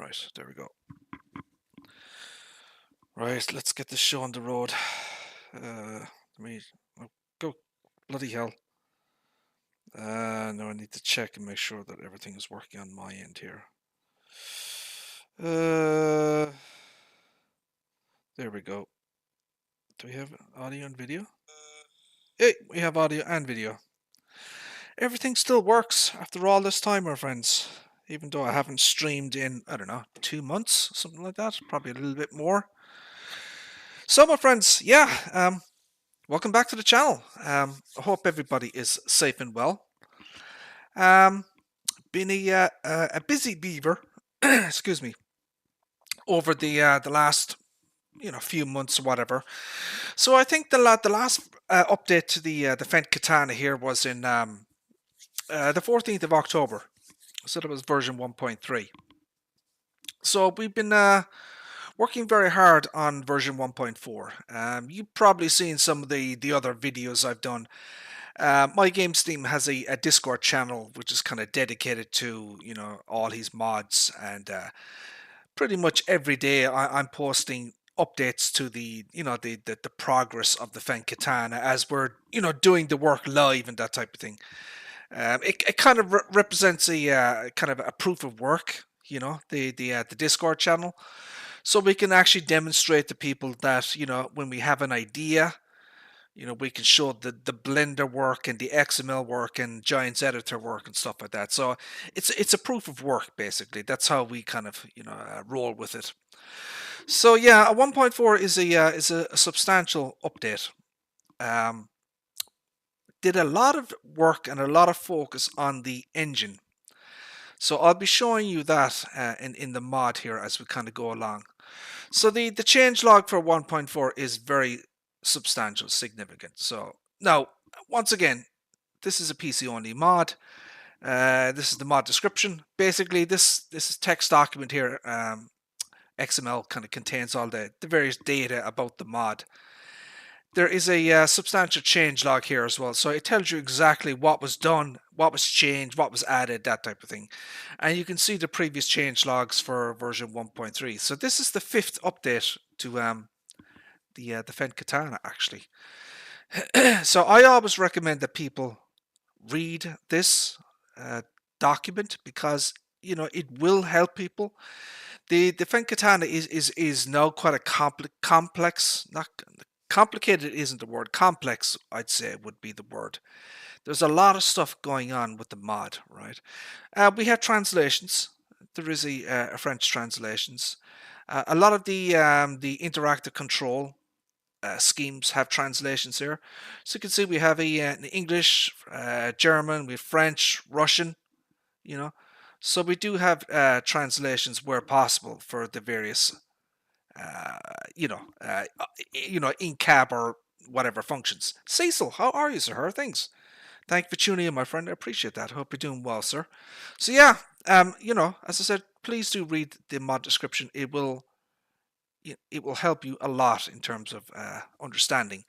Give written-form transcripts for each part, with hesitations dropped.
Right, there we go. Right, let's get this show on the road. Let me go. Bloody hell. Now I need to check and make sure that everything is working on my end here. There we go. Do we have audio and video? Hey, we have audio and video. Everything still works after all this time, my friends. Even though I haven't streamed in, I don't know, 2 months, something like that. Probably a little bit more. So, my friends, yeah, welcome back to the channel. I hope everybody is safe and well. Been a busy beaver, excuse me, over the last few months or whatever. So I think the last update to the Fendt Katana here was in the 14th of October. So that was version 1.3. So we've been working very hard on version 1.4. You've probably seen some of the other videos I've done. My Games team has a Discord channel which is kind of dedicated to all his mods, and pretty much every day I'm posting updates to the progress of the Fendt Katana as we're doing the work live and that type of thing. It kind of represents a kind of a proof of work, the Discord channel, so we can actually demonstrate to people that when we have an idea, we can show the Blender work and the XML work and Giants editor work and stuff like that. So it's a proof of work, basically. That's how we kind of roll with it. So yeah, a 1.4 is a substantial update. Did a lot of work and a lot of focus on the engine. So I'll be showing you that in the mod here as we kind of go along. So the changelog for 1.4 is very substantial, significant. So now, once again, this is a PC only mod. This is the mod description. Basically, this is text document here. XML kind of contains all the various data about the mod. There is a substantial changelog here as well, so it tells you exactly what was done, what was changed, what was added, that type of thing. And you can see the previous changelogs for version 1.3. So this is the 5th update to the Fendt Katana, actually. So I always recommend that people read this document, because it will help people. The Fendt Katana is now quite a complex, not complicated isn't the word, complex I'd say would be the word. There's a lot of stuff going on with the mod, right? We have translations. There is a French translations. A lot of the interactive control schemes have translations here. So you can see we have an English, German, we have French, Russian, So we do have translations where possible for the various in cab or whatever functions. Cecil, how are you, sir? How are things? Thank you for tuning in, my friend. I appreciate that. Hope you're doing well, sir. So yeah, as I said, please do read the mod description. It will help you a lot in terms of understanding.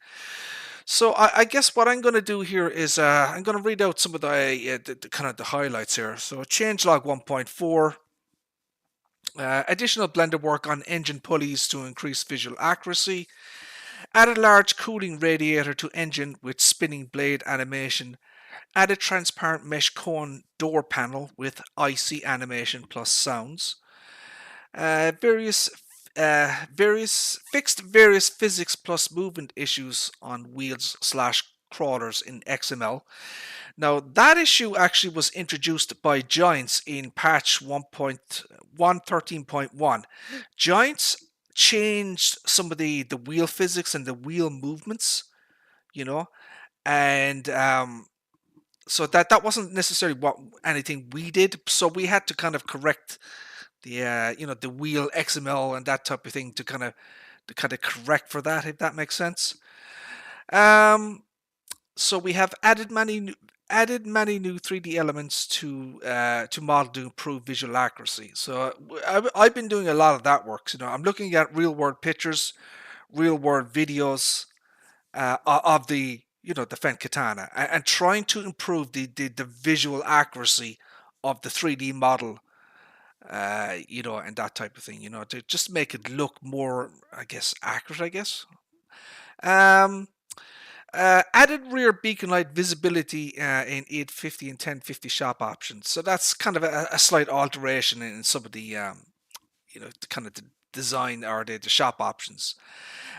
So I guess what I'm going to do here is I'm going to read out some of the kind of the highlights here. So changelog 1.4. Additional Blender work on engine pulleys to increase visual accuracy. Added large cooling radiator to engine with spinning blade animation. Added transparent mesh cone door panel with icy animation plus sounds. Various fixed various physics plus movement issues on wheels / crawlers in XML. Now, that issue actually was introduced by Giants in patch 1.113.1. Giants changed some of the wheel physics and the wheel movements, and so that wasn't necessarily anything we did. So we had to kind of correct the the wheel XML and that type of thing to kind of correct for that, if that makes sense. So we have added many new 3D elements to model to improve visual accuracy. So I've been doing a lot of that work. I'm looking at real world pictures, real world videos of the the Fendt Katana, and trying to improve the visual accuracy of the 3D model and that type of thing, to just make it look more, I guess, accurate, I guess. Um, Added rear beacon light visibility in 850 and 1050 shop options. So that's kind of a slight alteration in some of the, kind of the design or the shop options.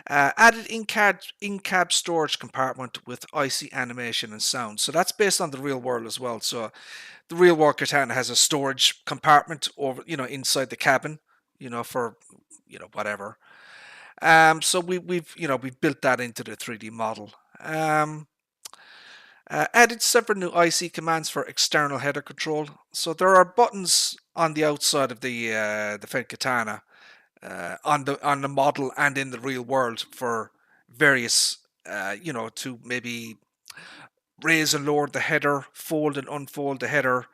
Added in-cab storage compartment with IC animation and sound. So that's based on the real world as well. So the real world Katana has a storage compartment over, inside the cabin, for, whatever. So we've built that into the 3D model. Added several new IC commands for external header control. So there are buttons on the outside of the Fendt Katana, on the model and in the real world for various, to maybe raise and lower the header, fold and unfold the header.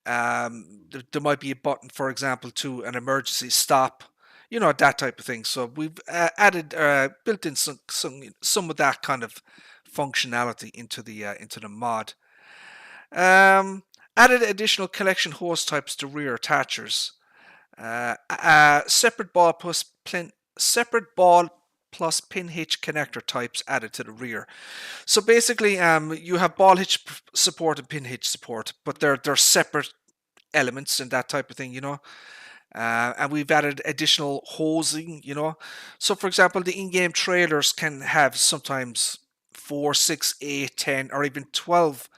There might be a button, for example, to an emergency stop, that type of thing. So we've added, built in some of that kind of functionality into the mod. Added additional collection hose types to rear attachers. Separate ball plus pin hitch connector types added to the rear. So basically, you have ball hitch support and pin hitch support, but they're separate elements and that type of thing. And we've added additional hosing. So for example, the in-game trailers can have sometimes 4, 6, 8, 10, or even 12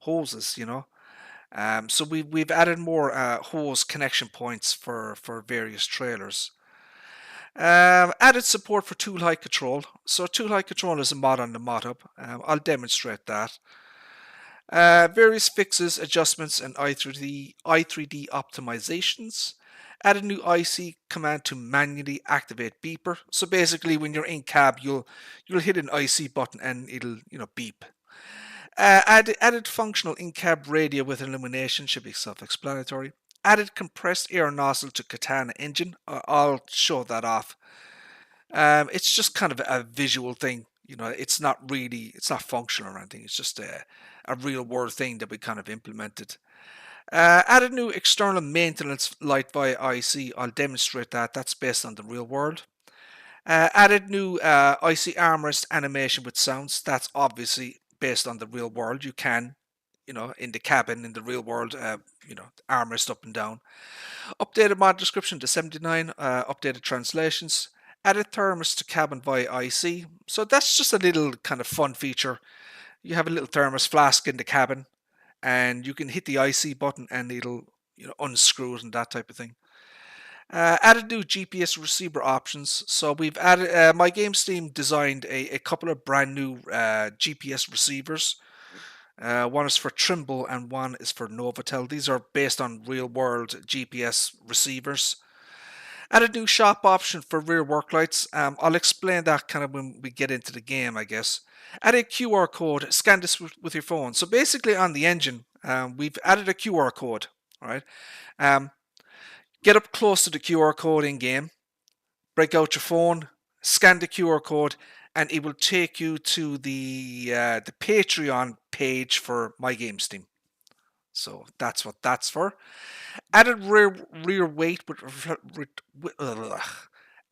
hoses. So we've added more hose connection points for various trailers. Added support for tool height control. So tool height control is a mod on the mod-up. I'll demonstrate that. Various fixes, adjustments, and i3D optimizations. Add a new IC command to manually activate beeper. So basically, when you're in cab, you'll hit an IC button and it'll beep. Added functional in-cab radio with illumination, should be self-explanatory. Added compressed air nozzle to Katana engine. I'll show that off. It's just kind of a visual thing. It's not functional or anything. It's just a real world thing that we kind of implemented. Added new external maintenance light via IC. I'll demonstrate that. That's based on the real world. Added new IC armrest animation with sounds. That's obviously based on the real world. You can, in the cabin, in the real world, armrest up and down. Updated mod description to 79. Updated translations. Added thermos to cabin via IC. So that's just a little kind of fun feature. You have a little thermos flask in the cabin, and you can hit the IC button and it'll unscrew it and that type of thing. Added new GPS receiver options. So we've added, my games team designed a couple of brand new GPS receivers. One is for Trimble and one is for Novotel. These are based on real world GPS receivers. Added new shop option for rear work lights. I'll explain that kind of when we get into the game, I guess. Added QR code. Scan this with your phone. So basically, on the engine, we've added a QR code. All right. Get up close to the QR code in game. Break out your phone. Scan the QR code, and it will take you to the Patreon page for my games team. So that's what that's for. Added rear weight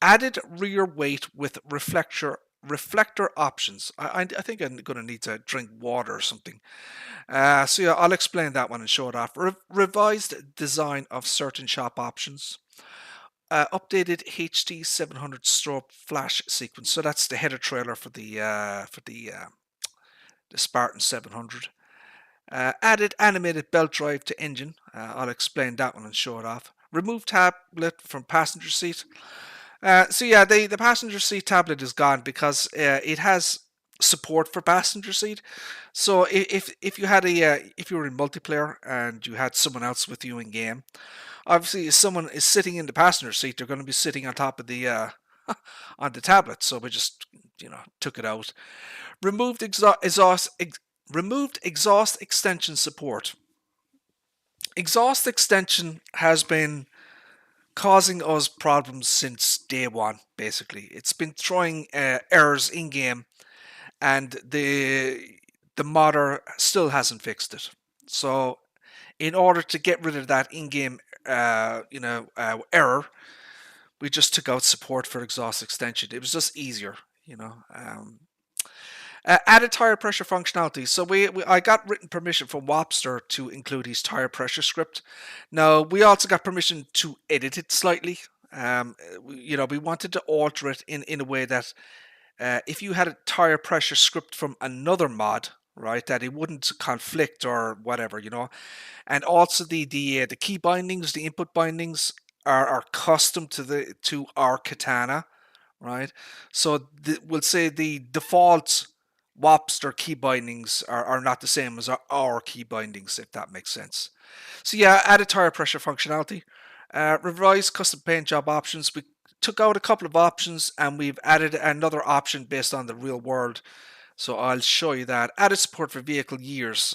added rear weight with reflector options. I think I'm going to need to drink water or something. So yeah, I'll explain that one and show it off. Revised design of certain shop options. Updated HT 700 strobe flash sequence. So that's the header trailer for the Spartan 700. Added animated belt drive to engine. I'll explain that one and show it off. Remove tablet from passenger seat. So yeah, the passenger seat tablet is gone because it has support for passenger seat. So if you had if you were in multiplayer and you had someone else with you in game, obviously if someone is sitting in the passenger seat, they're going to be sitting on top of the on the tablet. So we just took it out. Removed exhaust extension support. Exhaust extension has been causing us problems since day one, basically. It's been throwing errors in game, and the modder still hasn't fixed it. So in order to get rid of that in-game error, we just took out support for exhaust extension. It was just easier, you know. Added tire pressure functionality. So I got written permission from Wapster to include his tire pressure script. Now we also got permission to edit it slightly. We wanted to alter it in a way that if you had a tire pressure script from another mod, right, that it wouldn't conflict or whatever, and also the key bindings, the input bindings are custom to our Katana, right? So we'll say the default Wapster key bindings are not the same as our key bindings, if that makes sense. So yeah, added tire pressure functionality, revised custom paint job options. We took out a couple of options and we've added another option based on the real world. So I'll show you that. Added support for vehicle years.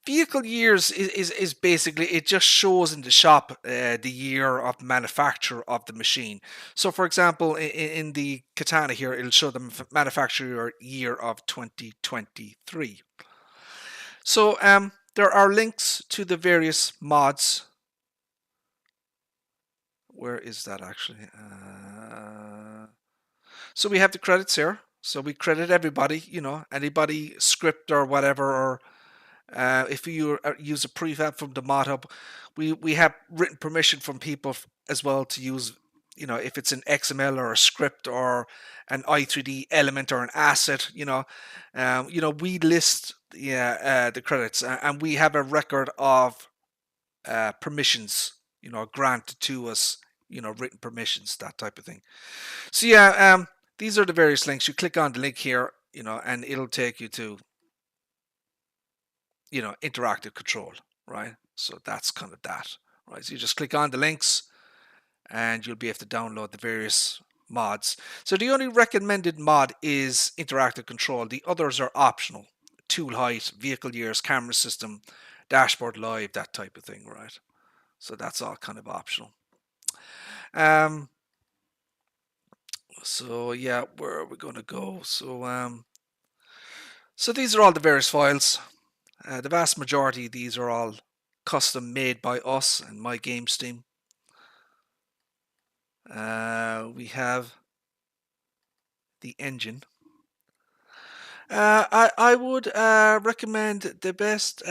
Vehicle years is basically, it just shows in the shop the year of manufacture of the machine. So for example, in the Katana here, it'll show the manufacturer year of 2023. So there are links to the various mods. Where is that actually? So we have the credits here. So we credit everybody, anybody script or whatever, or if you use a prefab from the mod hub, we have written permission from people as well to use, if it's an XML or a script or an i3D element or an asset, we list the credits, and we have a record of permissions, granted to us, written permissions, that type of thing. So yeah, these are the various links. You click on the link here, and it'll take you to interactive control, right? So that's kind of that, right? So you just click on the links and you'll be able to download the various mods. So the only recommended mod is interactive control. The others are optional. Tool height, vehicle years, camera system, dashboard live, that type of thing, right? So that's all kind of optional. So yeah, where are we going to go? So these are all the various files. The vast majority of these are all custom made by us and my games team. We have the engine. I would recommend the best.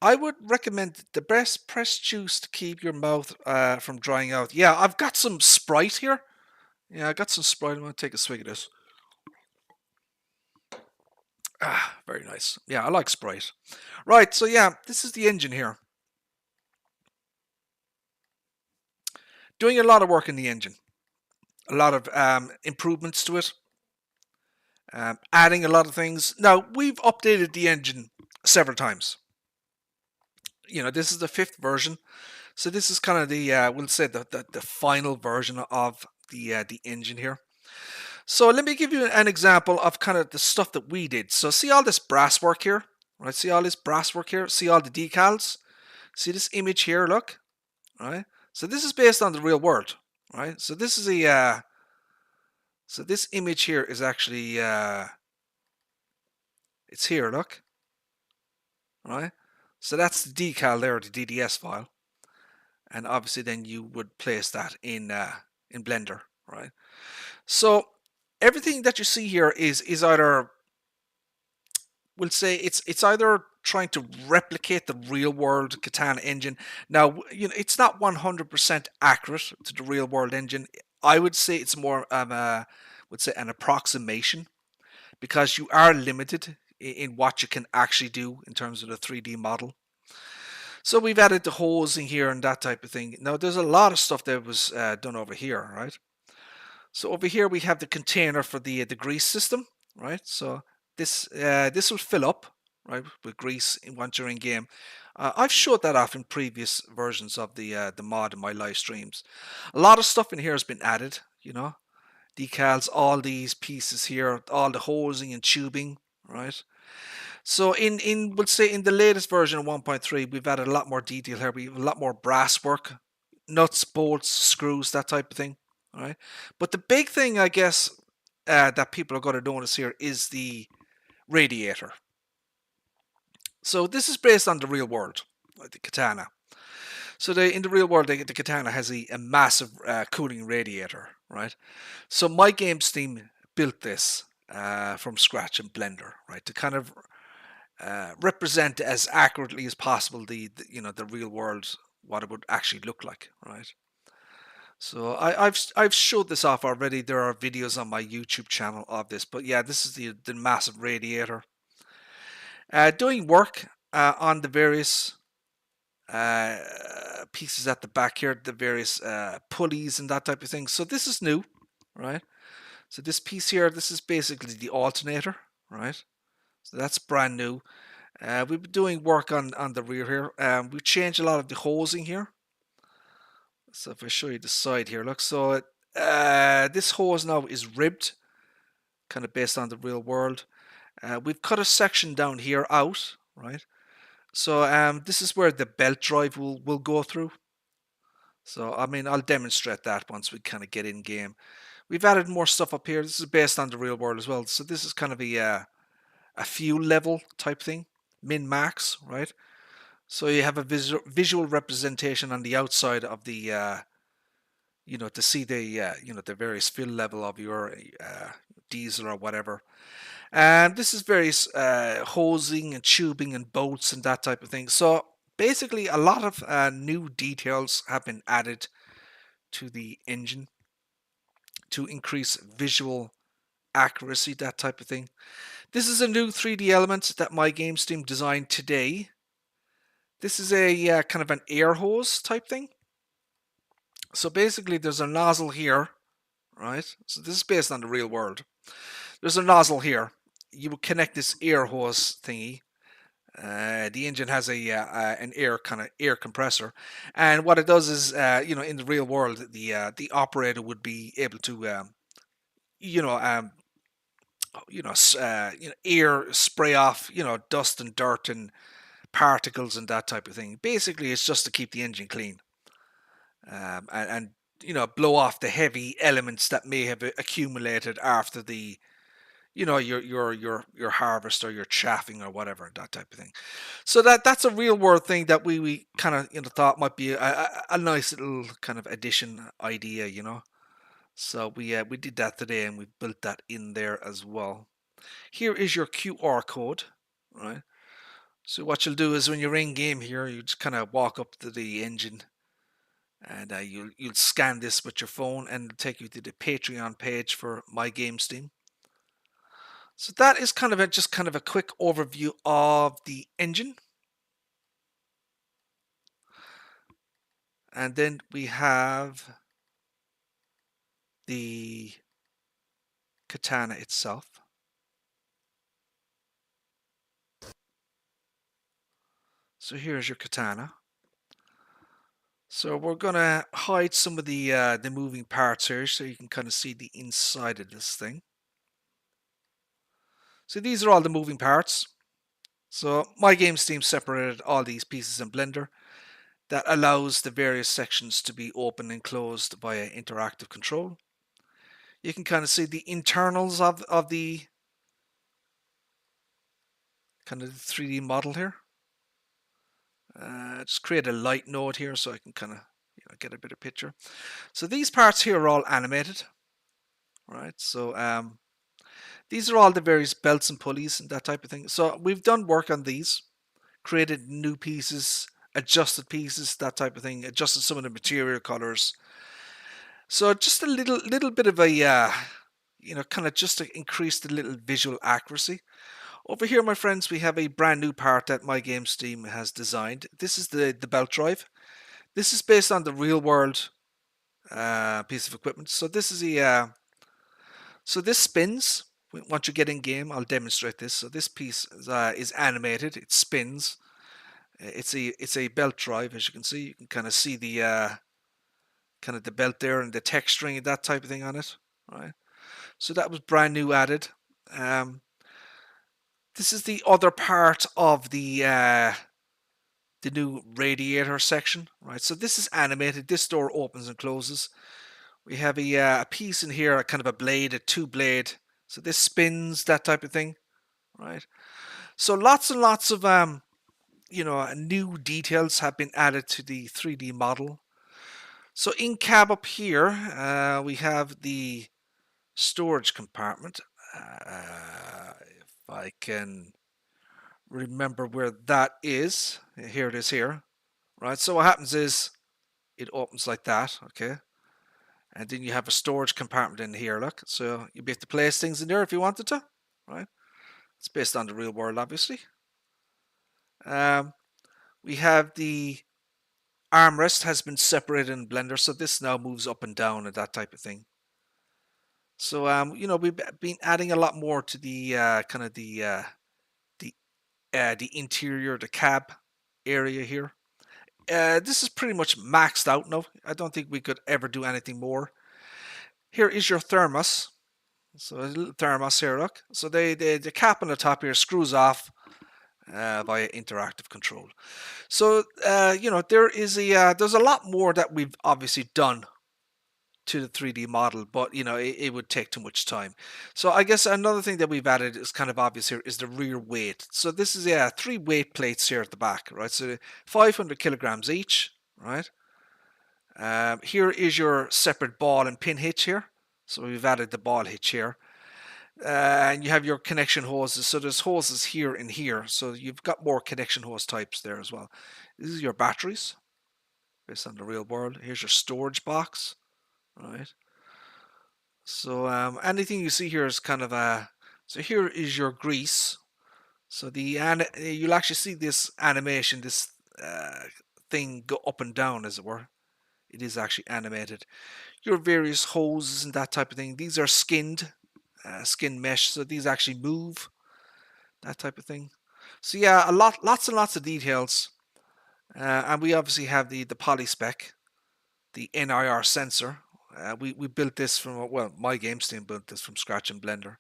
I would recommend the best pressed juice to keep your mouth from drying out. Yeah, I've got some Sprite here. Yeah, I got some Sprite. I'm gonna take a swig of this. Ah, very nice. Yeah, I like Sprite. Right, so yeah, this is the engine here. Doing a lot of work in the engine. A lot of improvements to it. Adding a lot of things. Now, we've updated the engine several times. This is the 5th version. So this is kind of the, we'll say the final version of the engine here. So let me give you an example of kind of the stuff that we did. So see all this brass work here, right? See all this brass work here? See all the decals? See this image here, look, right? So this is based on the real world, right? So this is so this image here is actually, it's here, look, right? So that's the decal there, the DDS file. And obviously then you would place that in Blender, right? So everything that you see here is either, we'll say it's either trying to replicate the real world Katana engine. Now, it's not 100% accurate to the real world engine. I would say it's more of an approximation, because you are limited in what you can actually do in terms of the 3D model. So we've added the hosing here and that type of thing. Now there's a lot of stuff that was done over here, right? So over here we have the container for the grease system, right? So this will fill up, right, with grease once you're in game. I've showed that off in previous versions of the mod in my live streams. A lot of stuff in here has been added, decals, all these pieces here, all the hosing and tubing, right? So we'll say in the latest version of 1.3, we've added a lot more detail here. We have a lot more brass work, nuts, bolts, screws, that type of thing. All right. But the big thing, I guess, that people are going to notice here is the radiator. So this is based on the real world. the Katana. So in the real world, the Katana has a massive cooling radiator, right? So my games team built this from scratch in Blender, right, to kind of represent as accurately as possible the real world, what it would actually look like, right? So I've showed this off already. There are videos on my YouTube channel of this, but yeah, this is the massive radiator. Doing work on the various uh, pieces at the back here, the various pulleys and that type of thing. So this is new, right? So this piece here, this is basically the alternator, right? So that's brand new. We've been doing work on the rear here. We've changed a lot of the hosing here. So if I show you the side here, look, so this hose now is ribbed, kind of based on the real world. We've cut a section down here out, right? So this is where the belt drive will go through. So I mean, I'll demonstrate that once we kind of get in game. We've added more stuff up here. This is based on the real world as well. So this is kind of a fuel level type thing, min max, right? So you have a visual representation on the outside of the to see the the various fill level of your diesel or whatever. And this is various hosing and tubing and bolts and that type of thing. So basically, a lot of new details have been added to the engine to increase visual accuracy, that type of thing. This is a new 3D element that my games team designed today. This is a kind of an air hose type thing. So basically, there's a nozzle here, right? So this is based on the real world. There's a nozzle here. You would connect this air hose thingy. The engine has an air compressor, and what it does is, in the real world, the operator would be able to, you know, um, air spray off, dust and dirt and particles and that type of thing. Basically, it's just to keep the engine clean, and blow off the heavy elements that may have accumulated after the your harvest or your chaffing or whatever, that type of thing. So that's a real world thing that we kind of thought might be a nice little kind of addition idea. So we did that today and we built that in there as well. Here is your QR code, right? So what you'll do is when you're in game here, you just kind of walk up to the engine and you'll scan this with your phone and it'll take you to the Patreon page for My Game Steam. So that is just kind of a quick overview of the engine. And then we have the Katana itself. So here's your Katana. So we're gonna hide some of the moving parts here so you can kind of see the inside of this thing. So these are all the moving parts. So My Games Team separated all these pieces in Blender. That allows the various sections to be open and closed via interactive control. You can kind of see the internals of the kind of the 3D model here. Just create a light node here so I can kind of get a better picture. So these parts here are all animated, right? So these are all the various belts and pulleys and that type of thing. So we've done work on these, created new pieces, adjusted pieces, that type of thing, adjusted some of the material colors. So just a little bit of a kind of just to increase the little visual accuracy. Over here, my friends, we have a brand new part that My Games Team has designed. This is the belt drive. This is based on the real world piece of equipment. So this is so this spins. Once you get in game, I'll demonstrate this. So this piece is animated. It spins. It's a belt drive, as you can see. You can kind of see the kind of the belt there and the texturing and that type of thing on it. Right. So that was brand new added. This is the other part of the new radiator section, right? So this is animated. This door opens and closes. We have a piece in here, a kind of a blade, a two blade. So this spins, that type of thing, right? So lots and lots of new details have been added to the 3D model. So in cab up here, we have the storage compartment. If I can remember where that is, here it is here, right? So what happens is it opens like that, okay? And then you have a storage compartment in here, look. So you'd be able to place things in there if you wanted to, right? It's based on the real world, obviously. Um, we have the armrest has been separated in Blender, so this now moves up and down and that type of thing. So we've been adding a lot more to the kind of the interior, the cab area here. This is pretty much maxed out now. I don't think we could ever do anything more. Here is your thermos. So a little thermos here, look. So the cap on the top here screws off via interactive control. So there is there's a lot more that we've obviously done to the 3D model, but it would take too much time. So I guess another thing that we've added is kind of obvious here is the rear weight. So this is 3 weight plates here at the back, right? So 500 kilograms each, right? Here is your separate ball and pin hitch here. So we've added the ball hitch here. And you have your connection hoses. So there's hoses here and here. So you've got more connection hose types there as well. This is your batteries based on the real world. Here's your storage box, right? So anything you see here is kind of a. So here is your grease. So you'll actually see this animation, this thing go up and down, as it were. It is actually animated. Your various hoses and that type of thing. These are skin mesh, so these actually move, that type of thing. So yeah, lots and lots of details, and we obviously have the poly spec, the NIR sensor. We built this from, well, my game team built this from scratch in Blender.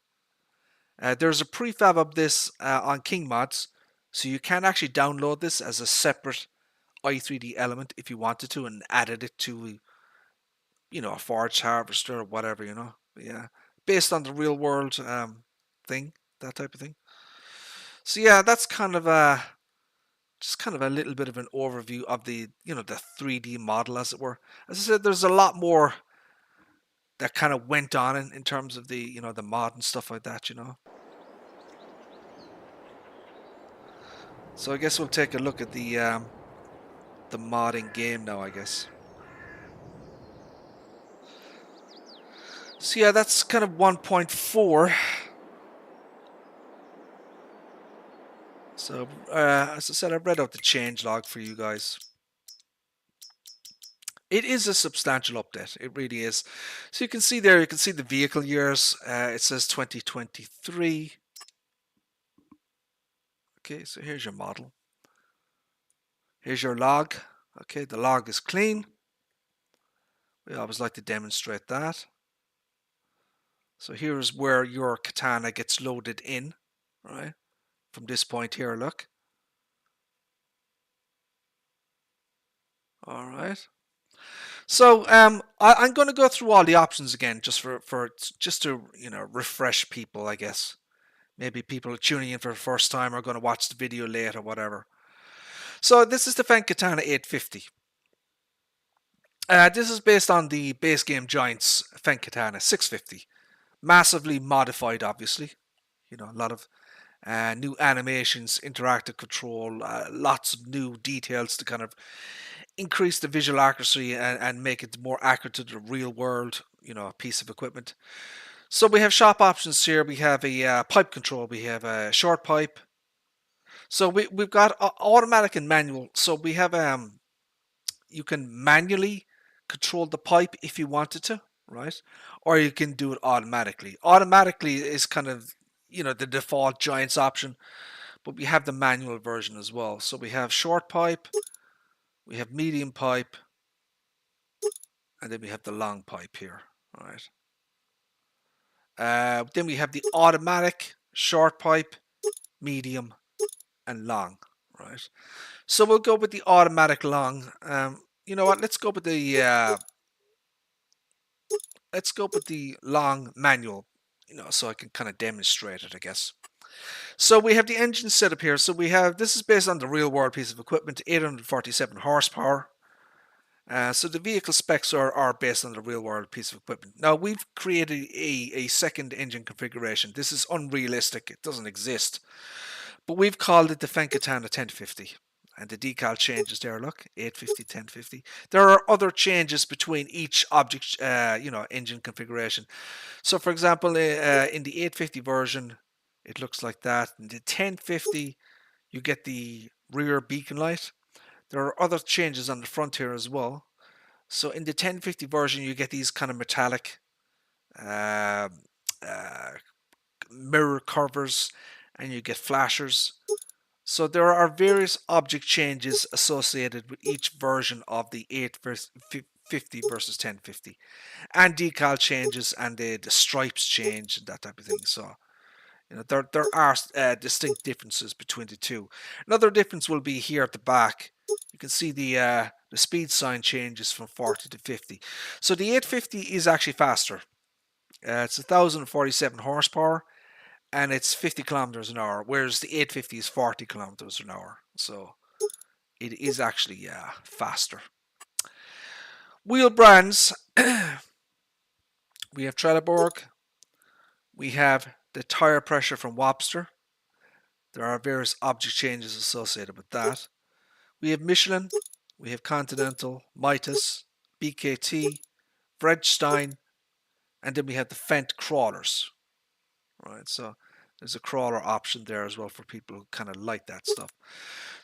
There's a prefab of this on King Mods, so you can actually download this as a separate i3D element if you wanted to, and added it to a forge harvester or whatever, But yeah, based on the real world thing, that type of thing. So yeah, that's kind of just kind of a little bit of an overview of the 3D model, as it were. As I said, there's a lot more that kind of went on in terms of the mod and stuff like that. So I guess we'll take a look at the modding game now, I guess. So yeah, that's kind of 1.4. So as I said, I've read out the changelog for you guys. It is a substantial update. It really is. So you can see there, you can see the vehicle years. It says 2023. Okay, so here's your model. Here's your log. Okay, the log is clean. We always like to demonstrate that. So here's where your katana gets loaded in, right? From this point here, look. All right. So I'm going to go through all the options again, just just to refresh people, I guess. Maybe people tuning in for the first time are going to watch the video later, whatever. So this is the Fendt Katana 850. This is based on the base game Giants Fendt Katana 650. Massively modified, obviously. A lot of new animations, interactive control, lots of new details to kind of increase the visual accuracy and make it more accurate to the real world, piece of equipment. So we have shop options here. We have a pipe control. We have a short pipe. So we've got automatic and manual. So we have you can manually control the pipe if you wanted to, right? Or you can do it automatically. Automatically is kind of the default Giants option, but we have the manual version as well. So we have short pipe, we have medium pipe, and then we have the long pipe here, right? Then we have the automatic, short pipe, medium, and long, right? So we'll go with the automatic long. You know what? Let's go with the long manual. So I can kind of demonstrate it, I guess. So we have the engine setup here. So we have, this is based on the real world piece of equipment, 847 horsepower. So the vehicle specs are based on the real world piece of equipment. Now we've created a second engine configuration. This is unrealistic. It doesn't exist. But we've called it the Fendt Katana 1050. And the decal changes there, look, 850, 1050. There are other changes between each object, engine configuration. So for example, in the 850 version, it looks like that. In the 1050, you get the rear beacon light. There are other changes on the front here as well. So in the 1050 version, you get these kind of metallic uh, uh, mirror covers, and you get flashers. So there are various object changes associated with each version of the 850 versus 1050, and decal changes, and the stripes change and that type of thing. So there are distinct differences between the two. Another difference will be here at the back. You can see the speed sign changes from 40 to 50. So the 850 is actually faster. It's 1,047 horsepower, and it's 50 kilometers an hour, whereas the 850 is 40 kilometers an hour. So it is actually faster. Wheel brands. We have Trelleborg. We have the tire pressure from Wobster. There are various object changes associated with that. We have Michelin. We have Continental, Mitas, BKT, Vredstein, and then we have the Fendt crawlers. Right, so there's a crawler option there as well for people who kind of like that stuff.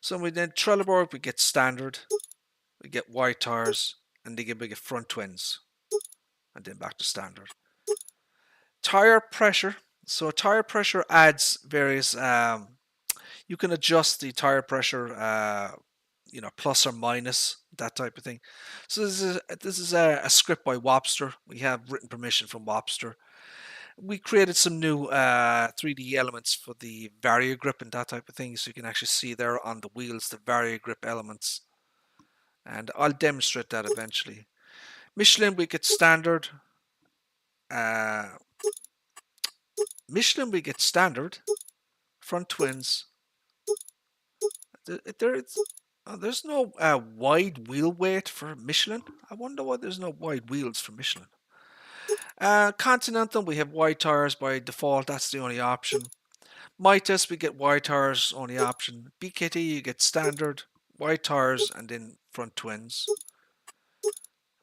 So we then Trelleborg, we get standard, we get wide tires, and we get front twins, and then back to standard. Tire pressure. So tire pressure adds various. You can adjust the tire pressure, plus or minus, that type of thing. So this is a script by Wobster. We have written permission from Wobster. We created some new 3D elements for the VarioGrip and that type of thing, so you can actually see there on the wheels the VarioGrip elements, and I'll demonstrate that eventually. Michelin, we get standard. Uh, Michelin, we get standard front twins. There's no wide wheel weight for Michelin. I wonder why there's no wide wheels for Michelin. Continental, we have wide tires by default. That's the only option. Mitas, we get wide tires, only option. BKT, you get standard, wide tires, and then front twins.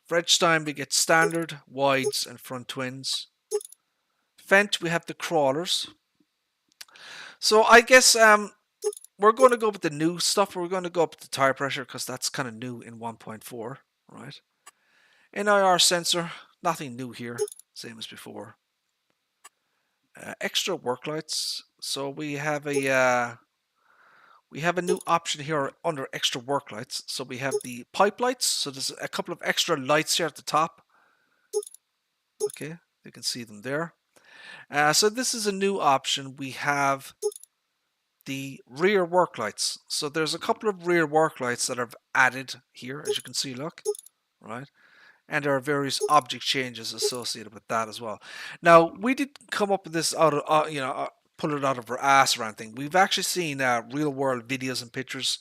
Vredstein, we get standard, wides, and front twins. Fendt, we have the crawlers. So I guess we're going to go with the new stuff. We're going to go up with the tire pressure because that's kind of new in 1.4, right? NIR sensor, nothing new here, same as before. Extra work lights. So we have a new option here under extra work lights. So we have the pipe lights. So there's a couple of extra lights here at the top. Okay, you can see them there. So this is a new option. We have the rear work lights. So there's a couple of rear work lights that are added here, as you can see, look, right? And there are various object changes associated with that as well. Now, we didn't come up with this out of, pull it out of our ass or anything. We've actually seen real world videos and pictures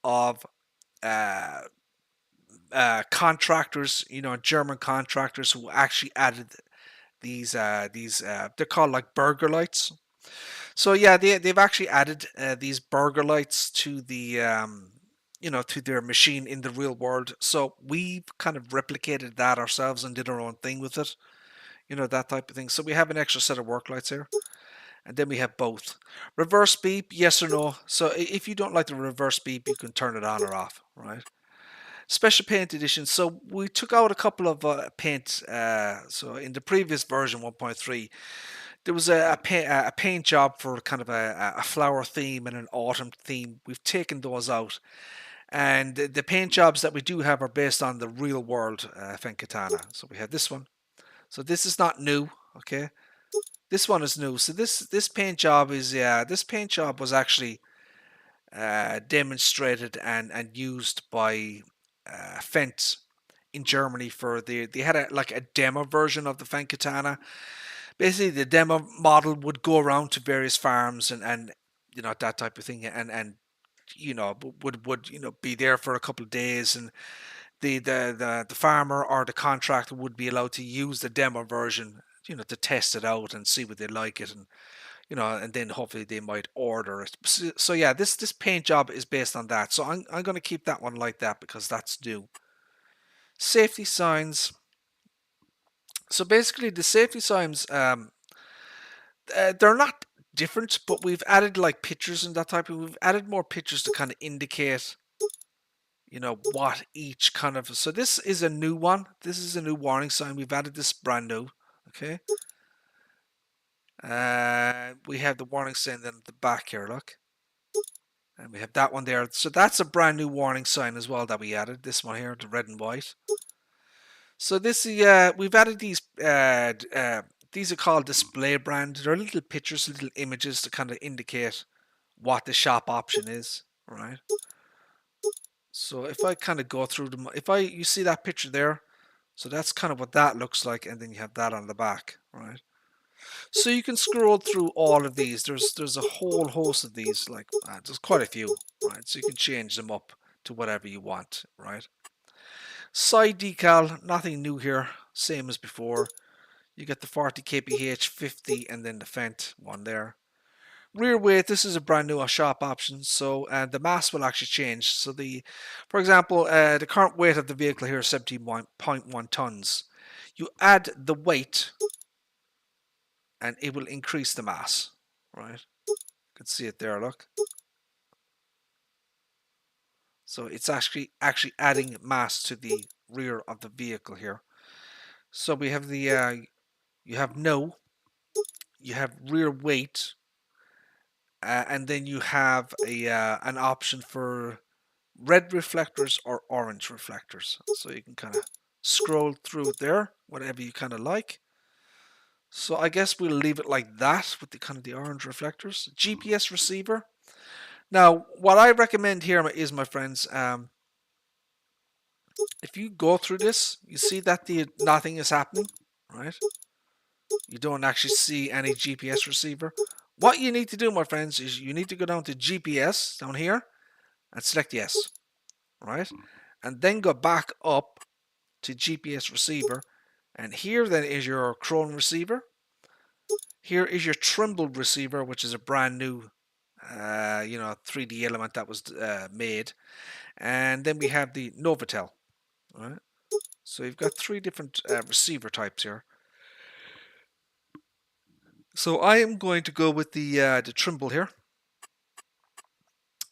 of contractors, German contractors who actually added these they're called like burger lights. So yeah, they've actually added these burger lights to the to their machine in the real world. So we've kind of replicated that ourselves and did our own thing with it, that type of thing. So we have an extra set of work lights here, and then we have both reverse beep, yes or no. So if you don't like the reverse beep, you can turn it on or off, right? Special paint edition. So we took out a couple of paint. So in the previous version 1.3, there was a paint job for kind of a flower theme and an autumn theme. We've taken those out, and the paint jobs that we do have are based on the real world Fendt Katana. So we have this one. So this is not new, okay? This one is new. So this paint job is this paint job was actually demonstrated and used by Fendt in Germany for they had a demo version of the Fendt Katana basically the demo model would go around to various farms and you know, that type of thing, and you know, would you know, be there for a couple of days, and the farmer or the contractor would be allowed to use the demo version, you know, to test it out and see what they like it, and you know, and then hopefully they might order it. So yeah, this paint job is based on that. So I'm going to keep that one like that because that's new. Safety signs. So basically, the safety signs, they're not different, but we've added like pictures and that type of. We've added more pictures to kind of indicate, you know, what each kind of. So this is a new one. This is a new warning sign. We've added this brand new. Okay. We have the warning sign then at the back here. Look. And we have that one there. So that's a brand new warning sign as well that we added. This one here, the red and white. So this is we've added these are called display brand. They're little pictures, little images to kind of indicate what the shop option is, right? So if I kind of go through them, you see that picture there, so that's kind of what that looks like, and then you have that on the back, right? So you can scroll through all of these. There's a whole host of these, like there's quite a few, right? So you can change them up to whatever you want, right? Side decal, nothing new here, same as before. You get the 40 kph, 50, and then the Fendt one there. Rear weight, this is a brand new shop option, so the mass will actually change. So for example, the current weight of the vehicle here is 17.1 tons. You add the weight, and it will increase the mass, right? You can see it there, look. So it's actually adding mass to the rear of the vehicle here. So we have you have rear weight, and then you have an option for red reflectors or orange reflectors. So you can kind of scroll through it there, whatever you kind of like. So I guess we'll leave it like that with the kind of the orange reflectors. GPS receiver. Now, what I recommend here is, my friends, if you go through this, you see that nothing is happening, right? You don't actually see any GPS receiver. What you need to do, my friends, is you need to go down to GPS down here and select yes, right? And then go back up to GPS receiver, and here then is your Chrome receiver. Here is your Trimble receiver, which is a brand new, 3D element that was made, and then we have the Novotel. Right. So you've got three different receiver types here. So I am going to go with the Trimble here.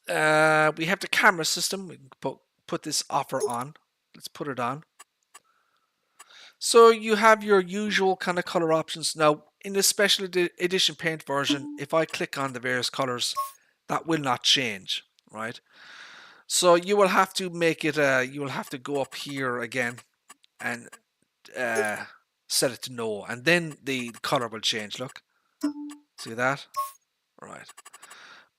We have the camera system. We can put this offer on. Let's put it on. So you have your usual kind of color options. Now, in the special edition paint version, if I click on the various colors, that will not change, right? So you will have to make it, you will have to go up here again and set it to no, and then the color will change. Look, see that? Right.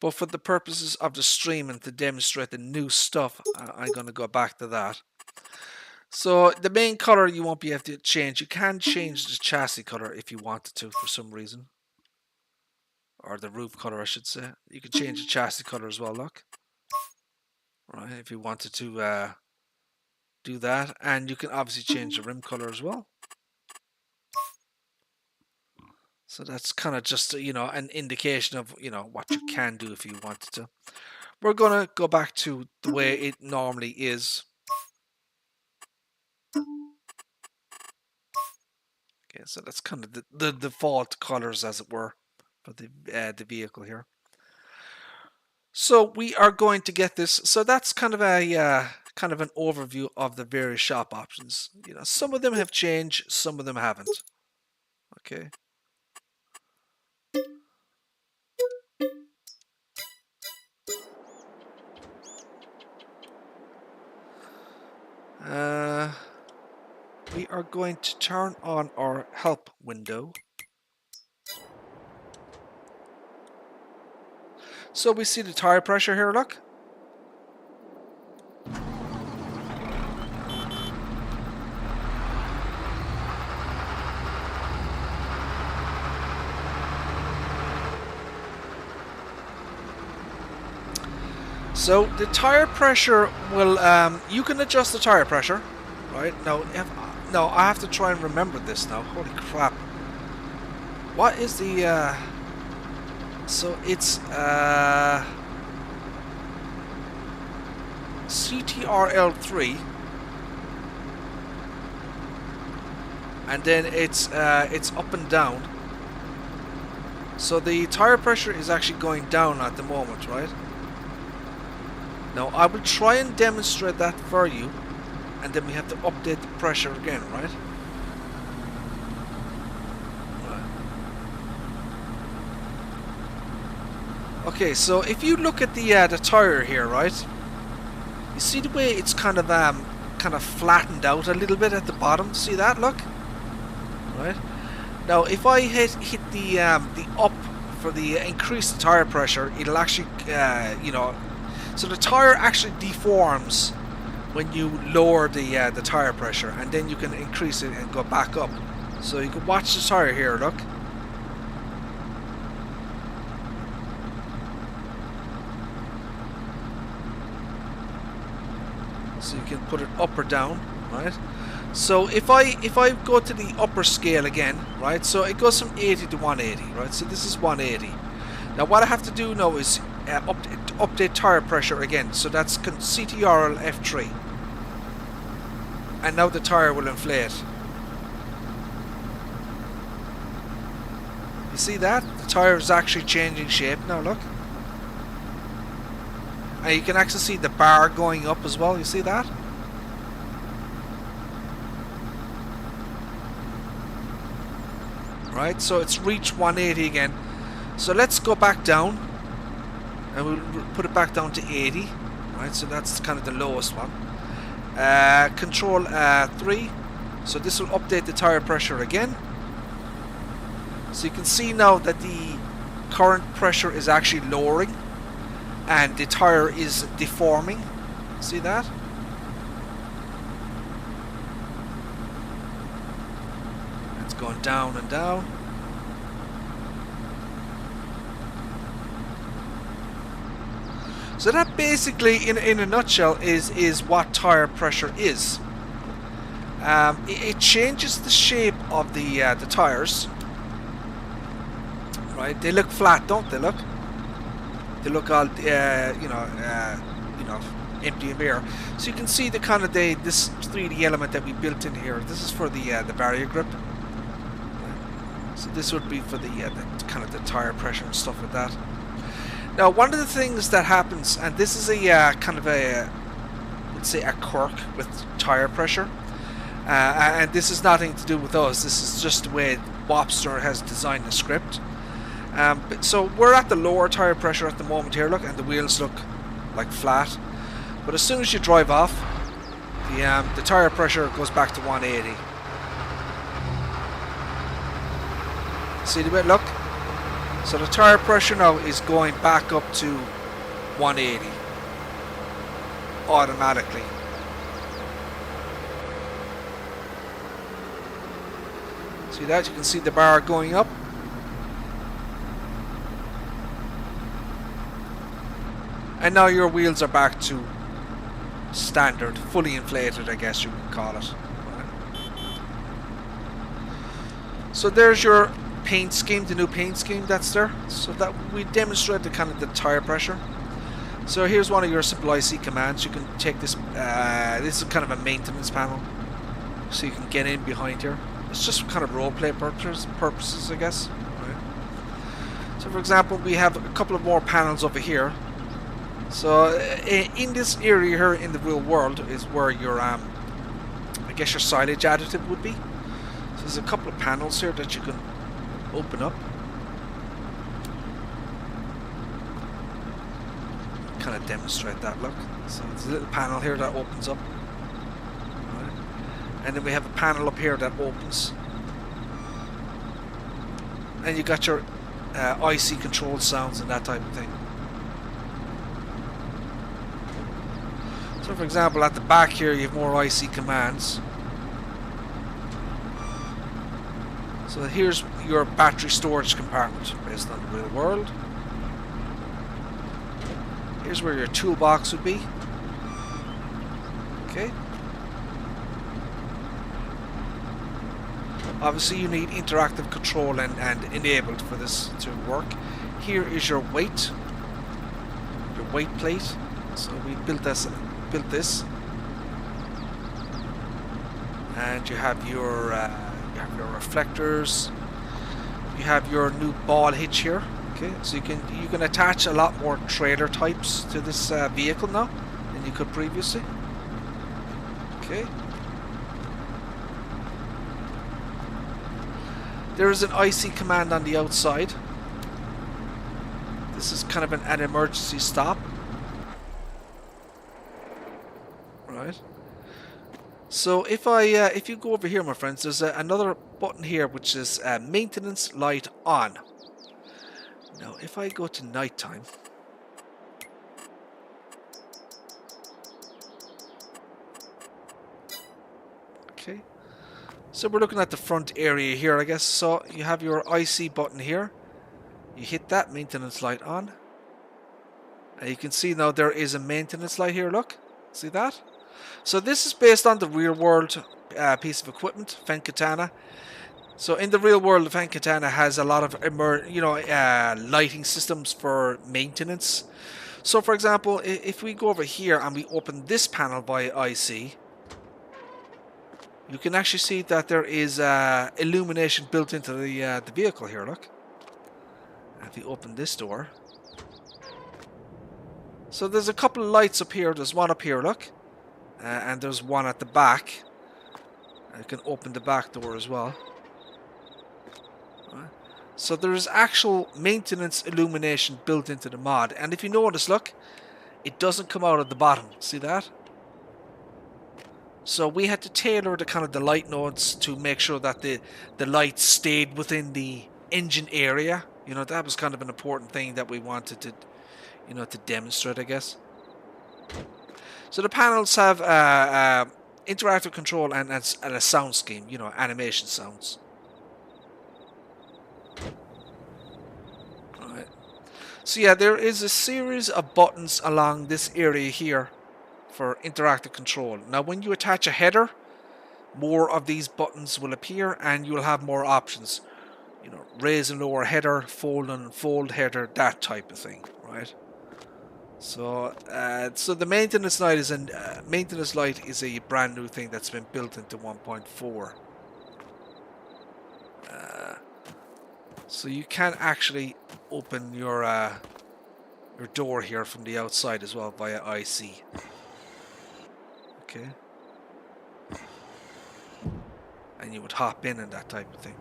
But for the purposes of the stream and to demonstrate the new stuff, I'm going to go back to that. So the main color you won't be able to change. You can change the chassis color if you wanted to for some reason. Or the roof color, I should say. You can change the chassis color as well, look. Right, if you wanted to do that. And you can obviously change the rim color as well. So that's kind of just, an indication of, what you can do if you wanted to. We're going to go back to the way it normally is. Okay, so that's kind of the default colors, as it were, for the vehicle here. So we are going to get this. So that's kind of an overview of the various shop options. Some of them have changed, some of them haven't. Okay. We are going to turn on our help window. So we see the tire pressure here, look. So the tire pressure will, you can adjust the tire pressure, right? No, I have to try and remember this now. Holy crap. What is the, so it's, CTRL3, and then it's up and down. So the tire pressure is actually going down at the moment, right? Now I will try and demonstrate that for you, and then we have to update the pressure again, right? Okay, so if you look at the tire here, right? You see the way it's kind of flattened out a little bit at the bottom. See that? Look, right? Now, if I hit the up for the increase the tire pressure, it'll actually, you know, so the tire actually deforms when you lower the tire pressure, and then you can increase it and go back up. So you can watch the tire here. Look. So you can put it up or down, right? So if I go to the upper scale again, right? So it goes from 80 to 180, right? So this is 180. Now what I have to do now is update tire pressure again. So that's CTRL F3, and now the tire will inflate. You see that? The tire is actually changing shape now. Look. And you can actually see the bar going up as well. You see that? Right, so it's reached 180 again. So let's go back down, and we'll put it back down to 80. Right, so that's kind of the lowest one. Control 3. So this will update the tire pressure again. So you can see now that the current pressure is actually lowering, and the tire is deforming. See that? It's going down and down. So that basically, in a nutshell, is what tire pressure is. It changes the shape of the tires. Right? They look flat, don't they? Look. They look all, you know, empty and bare. So you can see the kind of this 3D element that we built in here. This is for the barrier grip. So this would be for the kind of the tire pressure and stuff like that. Now, one of the things that happens, and this is a kind of a, let's say, a quirk with tire pressure, and this is nothing to do with us. This is just the way Wopster has designed the script. So we're at the lower tire pressure at the moment here, look, and the wheels look like flat. But as soon as you drive off, the tire pressure goes back to 180. See the way? Look. So the tire pressure now is going back up to 180 automatically. See that? You can see the bar going up. And now your wheels are back to standard, fully inflated, I guess you would call it. So there's your paint scheme, the new paint scheme that's there. So that we demonstrate the kind of the tire pressure. So here's one of your simple IC commands. You can take this. This is kind of a maintenance panel, so you can get in behind here. It's just kind of role play purposes, I guess. Right. So for example, we have a couple of more panels over here. So in this area here in the real world is where your I guess your silage additive would be. So there's a couple of panels here that you can open up. Kind of demonstrate that, look. So there's a little panel here that opens up. Right. And then we have a panel up here that opens. And you got your IC control sounds and that type of thing. So for example, at the back here you have more IC commands. So here's your battery storage compartment based on the real world. Here's where your toolbox would be. Okay. Obviously you need interactive control and enabled for this to work. Here is your weight plate. So we built this, and you have your reflectors. You have your new ball hitch here. Okay, so you can attach a lot more trailer types to this vehicle now than you could previously. Okay. There is an IC command on the outside. This is kind of an emergency stop. Right. So if you go over here, my friends, there's another button here which is maintenance light on. Now, if I go to nighttime, okay. So we're looking at the front area here, I guess. So you have your IC button here. You hit that, maintenance light on. And you can see now there is a maintenance light here, look. See that? So this is based on the real world piece of equipment, Fendt Katana. So in the real world, the Fendt Katana has a lot of lighting systems for maintenance. So for example, if we go over here and we open this panel by IC, you can actually see that there is illumination built into the vehicle here, look. If you open this door, so there's a couple of lights up here. There's one up here, look, and there's one at the back. You can open the back door as well. Right. So there's actual maintenance illumination built into the mod, and if you notice, look, it doesn't come out at the bottom. See that? So we had to tailor the kind of the light nodes to make sure that the lights stayed within the engine area. You know, that was kind of an important thing that we wanted to, to demonstrate, I guess. So the panels have interactive control and a sound scheme, animation sounds. Alright. So yeah, there is a series of buttons along this area here for interactive control. Now when you attach a header, more of these buttons will appear and you'll have more options. Raise and lower header, fold and unfold header, that type of thing, right? So, so the maintenance light is a brand new thing that's been built into 1.4. So you can actually open your door here from the outside as well via IC. Okay. And you would hop in and that type of thing.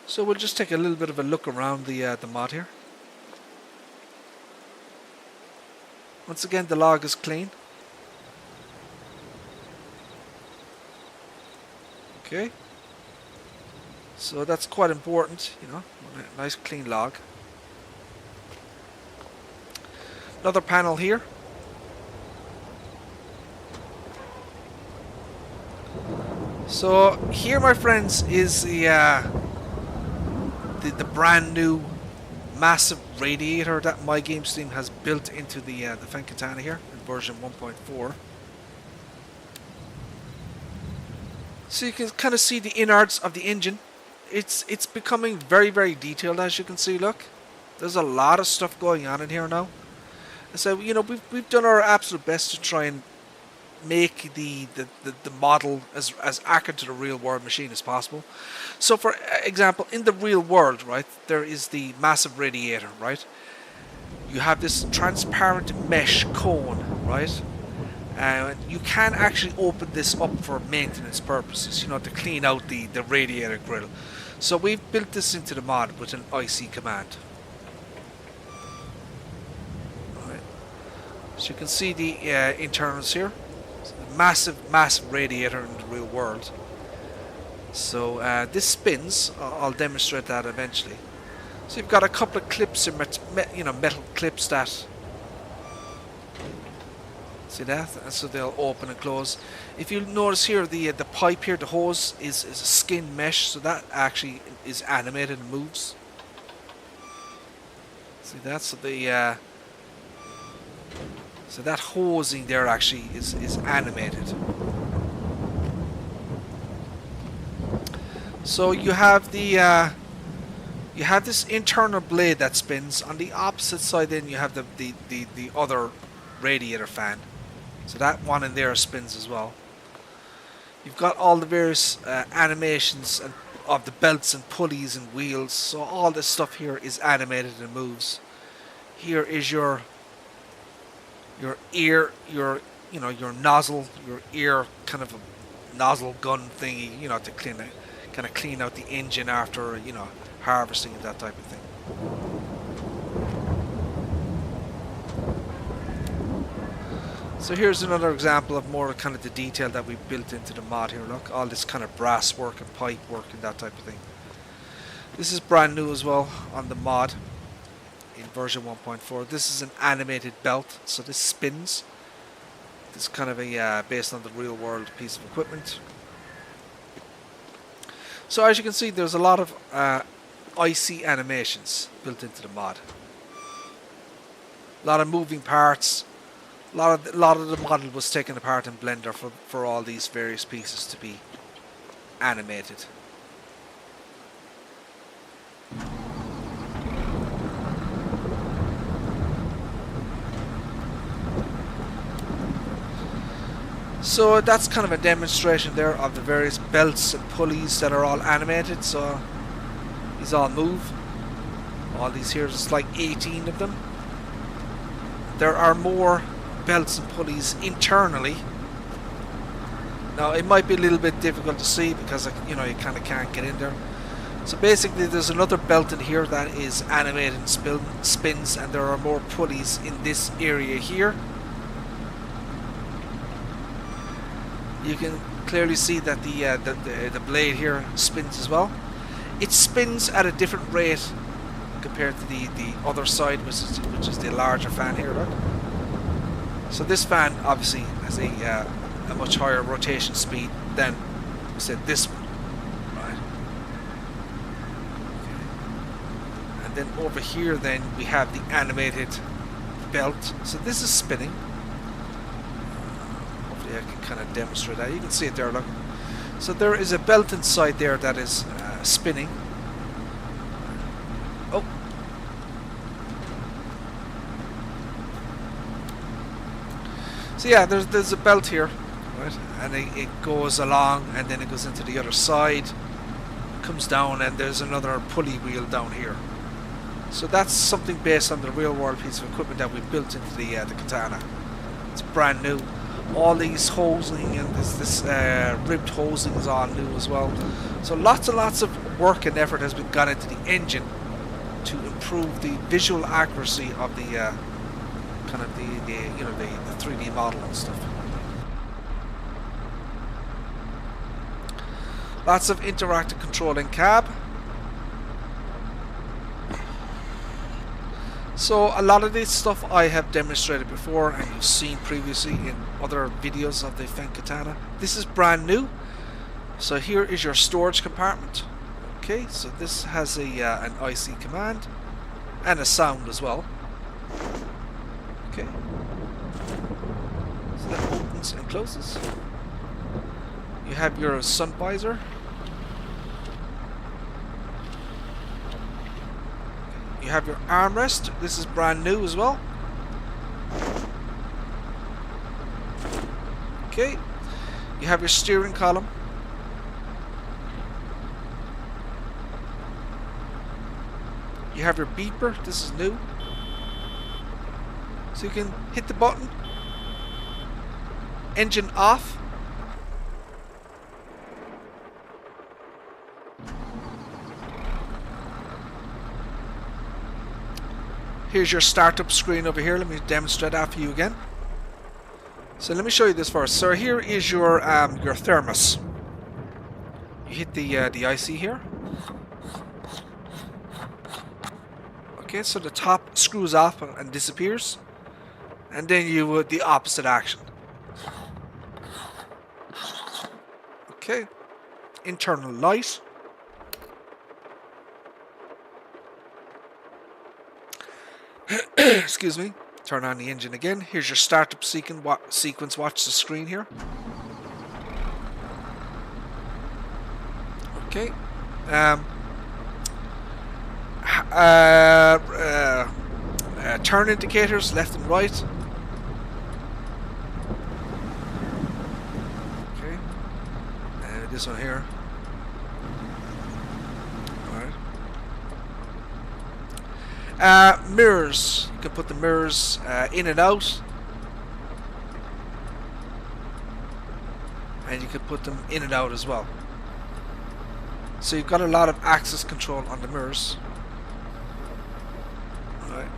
So we'll just take a little bit of a look around the mod here. Once again, the log is clean. Okay. So that's quite important, a nice clean log. Another panel here. So here, my friends, is the brand new massive radiator that My Games team has built into the Fendt Katana here in version 1.4. So you can kind of see the innards of the engine. It's becoming very, very detailed, as you can see. Look, there's a lot of stuff going on in here now. So we've done our absolute best to try and make the model as accurate to the real world machine as possible. So for example, in the real world, right, there is the massive radiator, right? You have this transparent mesh cone, right? You can actually open this up for maintenance purposes, to clean out the radiator grill. So we've built this into the mod with an IC command. Right. So you can see the internals here. Massive radiator in the real world. So this spins. I'll demonstrate that eventually. So you've got a couple of clips, metal clips that See that? And so they'll open and close. If you notice here, the pipe here, the hose is a skin mesh, so that actually is animated and moves. See that? So that hosing there actually is animated. So you have you have this internal blade that spins. On the opposite side then you have the other radiator fan. So that one in there spins as well. You've got all the various animations of the belts and pulleys and wheels. So all this stuff here is animated and moves. Here is your ear, your nozzle, your ear kind of a nozzle gun thingy, to clean out the engine after, harvesting and that type of thing. So here's another example of more kind of the detail that we built into the mod here. Look, all this kind of brass work and pipe work and that type of thing. This is brand new as well on the mod in version 1.4. This is an animated belt, so this spins. This is kind of a based on the real world piece of equipment. So as you can see, there's a lot of icy animations built into the mod. A lot of moving parts. A lot of the model was taken apart in Blender for all these various pieces to be animated. So that's kind of a demonstration there of the various belts and pulleys that are all animated. So these all move. All these here, there's like 18 of them. There are more belts and pulleys internally. Now it might be a little bit difficult to see because you kind of can't get in there. So basically there's another belt in here that is animated and spins, and there are more pulleys in this area here. You can clearly see that the blade here spins as well. It spins at a different rate compared to the other side, which is the larger fan here. Look. So this fan obviously has a much higher rotation speed than we said this one, right? Okay. And then over here, then we have the animated belt. So this is spinning. Hopefully, I can kind of demonstrate that. You can see it there. Look. So there is a belt inside there that is spinning. Oh. So yeah, there's a belt here, right? And it goes along, and then it goes into the other side, comes down, and there's another pulley wheel down here. So that's something based on the real world piece of equipment that we built into the Katana. It's brand new. All these hosing and this ribbed hosing is all new as well. So lots and lots of work and effort has been gone into the engine to improve the visual accuracy of the kind of the 3D model and stuff. Lots of interactive control in cab. So a lot of this stuff I have demonstrated before and you've seen previously in other videos of the Fendt Katana. This is brand new. So here is your storage compartment. Okay, so this has an IC command and a sound as well. Okay. So that opens and closes. You have your sun visor. You have your armrest. This is brand new as well. Okay. You have your steering column. You have your beeper. This is new. So you can hit the button. Engine off. Here's your startup screen over here. Let me demonstrate that for you again. So let me show you this first. So here is your thermos. You hit the IC here. Okay, so the top screws off and disappears. and then you would the opposite action. Okay, internal light. Excuse me. Turn on the engine again. Here's your startup sequence. Watch the screen here. Okay. Turn indicators left and right. Okay. This one here. Alright. Mirrors. You can put the mirrors in and out. And you can put them in and out as well. So you've got a lot of axis control on the mirrors. Right.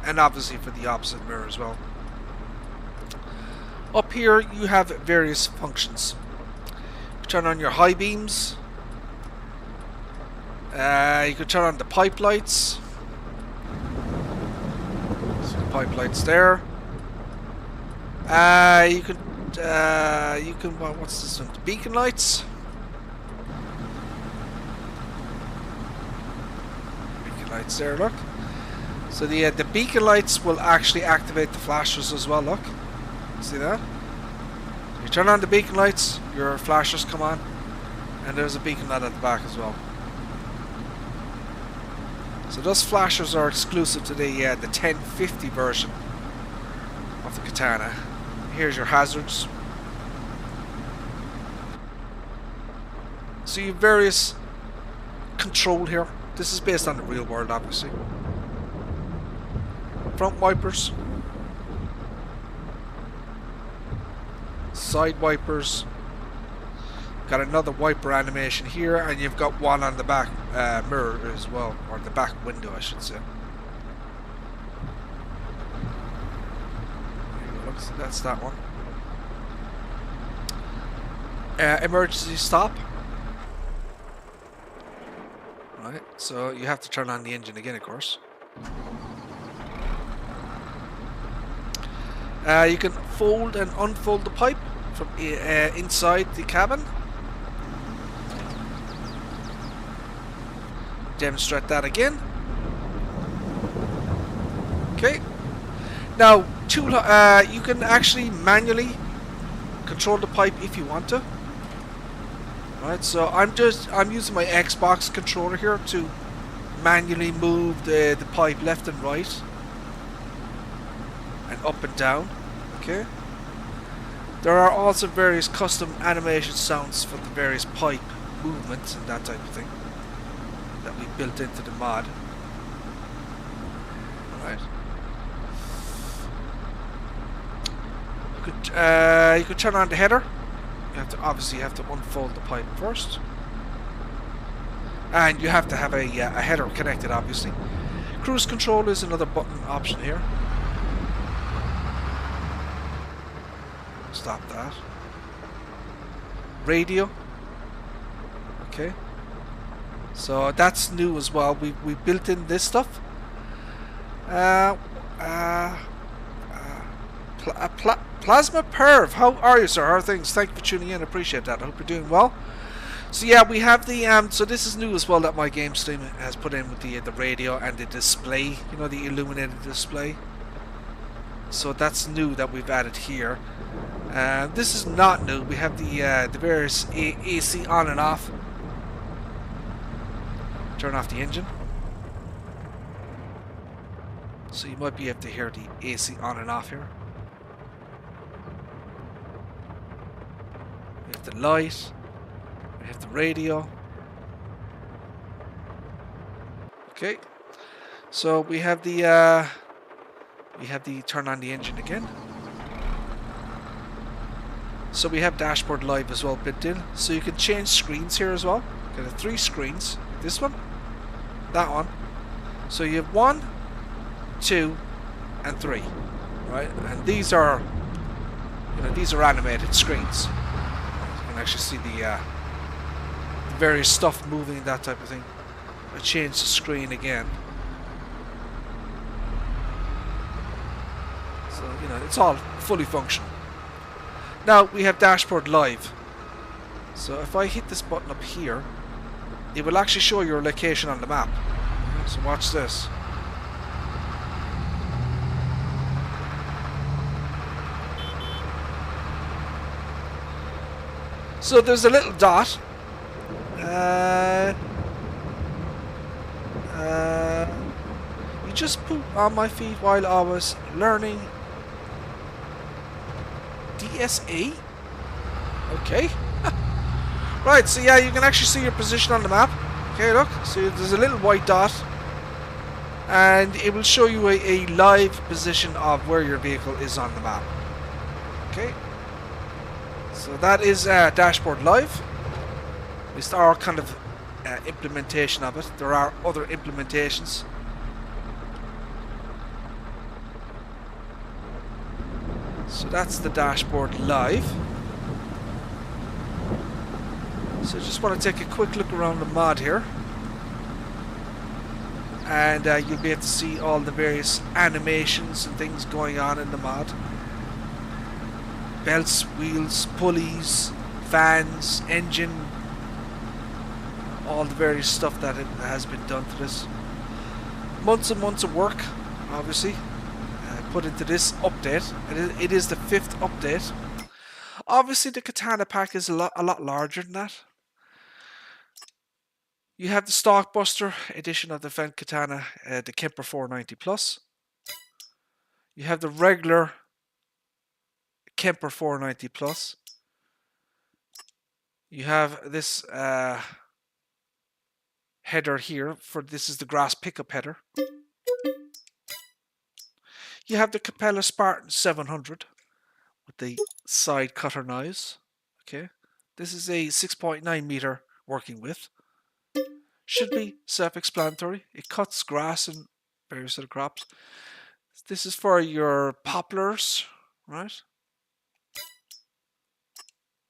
And obviously for the opposite mirror as well. Up here you have various functions. Turn on your high beams. You can turn on the pipe lights. So the pipe lights there. You can what's this one? The beacon lights. Beacon lights there, look. So the beacon lights will actually activate the flashers as well, look. See that? You turn on the beacon lights, your flashers come on, and there's a beacon light at the back as well. So those flashers are exclusive to the 1050 version of the Katana. Here's your hazards. So you have various control here. This is based on the real world, obviously. Front wipers. Side wipers. Got another wiper animation here, and you've got one on the back mirror as well, or the back window, I should say. Look, so that's that one. Emergency stop. Right, so you have to turn on the engine again, of course. You can fold and unfold the pipe from inside the cabin. Demonstrate that again. Okay. Now, you can actually manually control the pipe if you want to. Right, so I'm using my Xbox controller here to manually move the pipe left and right and up and down. Okay. There are also various custom animation sounds for the various pipe movements and that type of thing that we built into the mod. Right. You could turn on the header. You have to unfold the pipe first, and you have to have a header connected, obviously. Cruise control is another button option here. Stop that. Radio. Okay. So that's new as well. We built in this stuff. Plasma Perv, how are you, sir? How are things? Thank you for tuning in. I appreciate that. I hope you're doing well. So yeah, we have the so this is new as well that my game stream has put in with the radio and the display. You know, the illuminated display. So that's new that we've added here. This is not new. We have the various AC on and off. Turn off the engine. So you might be able to hear the AC on and off here. We have the light. We have the radio. Okay. So we have the turn on the engine again. So we have dashboard live as well built in. So you can change screens here as well. Got 3 screens. This one, that one. So you have 1, 2, and 3, right? And these are, these are animated screens. You can actually see the various stuff moving, that type of thing. I change the screen again. it's all fully functional. Now we have Dashboard Live. So if I hit this button up here, it will actually show your location on the map. So watch this. So there's a little dot. You just put on my feet while I was learning DSA. Okay. Right, so yeah, you can actually see your position on the map. Okay, look. So there's a little white dot. And it will show you a live position of where your vehicle is on the map. Okay. So that is Dashboard Live. It's our kind of implementation of it. There are other implementations. So that's the Dashboard Live. So just want to take a quick look around the mod here. And you'll be able to see all the various animations and things going on in the mod. Belts, wheels, pulleys, fans, engine, all the various stuff that has been done to this. Months and months of work, obviously, put into this update. It is the 5th update. Obviously, the Katana pack is a lot larger than that. You have the Stockbuster edition of the Fendt Katana, the Kemper 490 Plus. You have the regular Kemper 490 Plus. You have this header here. This is the grass pickup header. You have the Capella Spartan 700 with the side cutter knives. Okay, this is a 6.9 meter working width. Should be self-explanatory. It cuts grass and various other crops. This is for your poplars, right?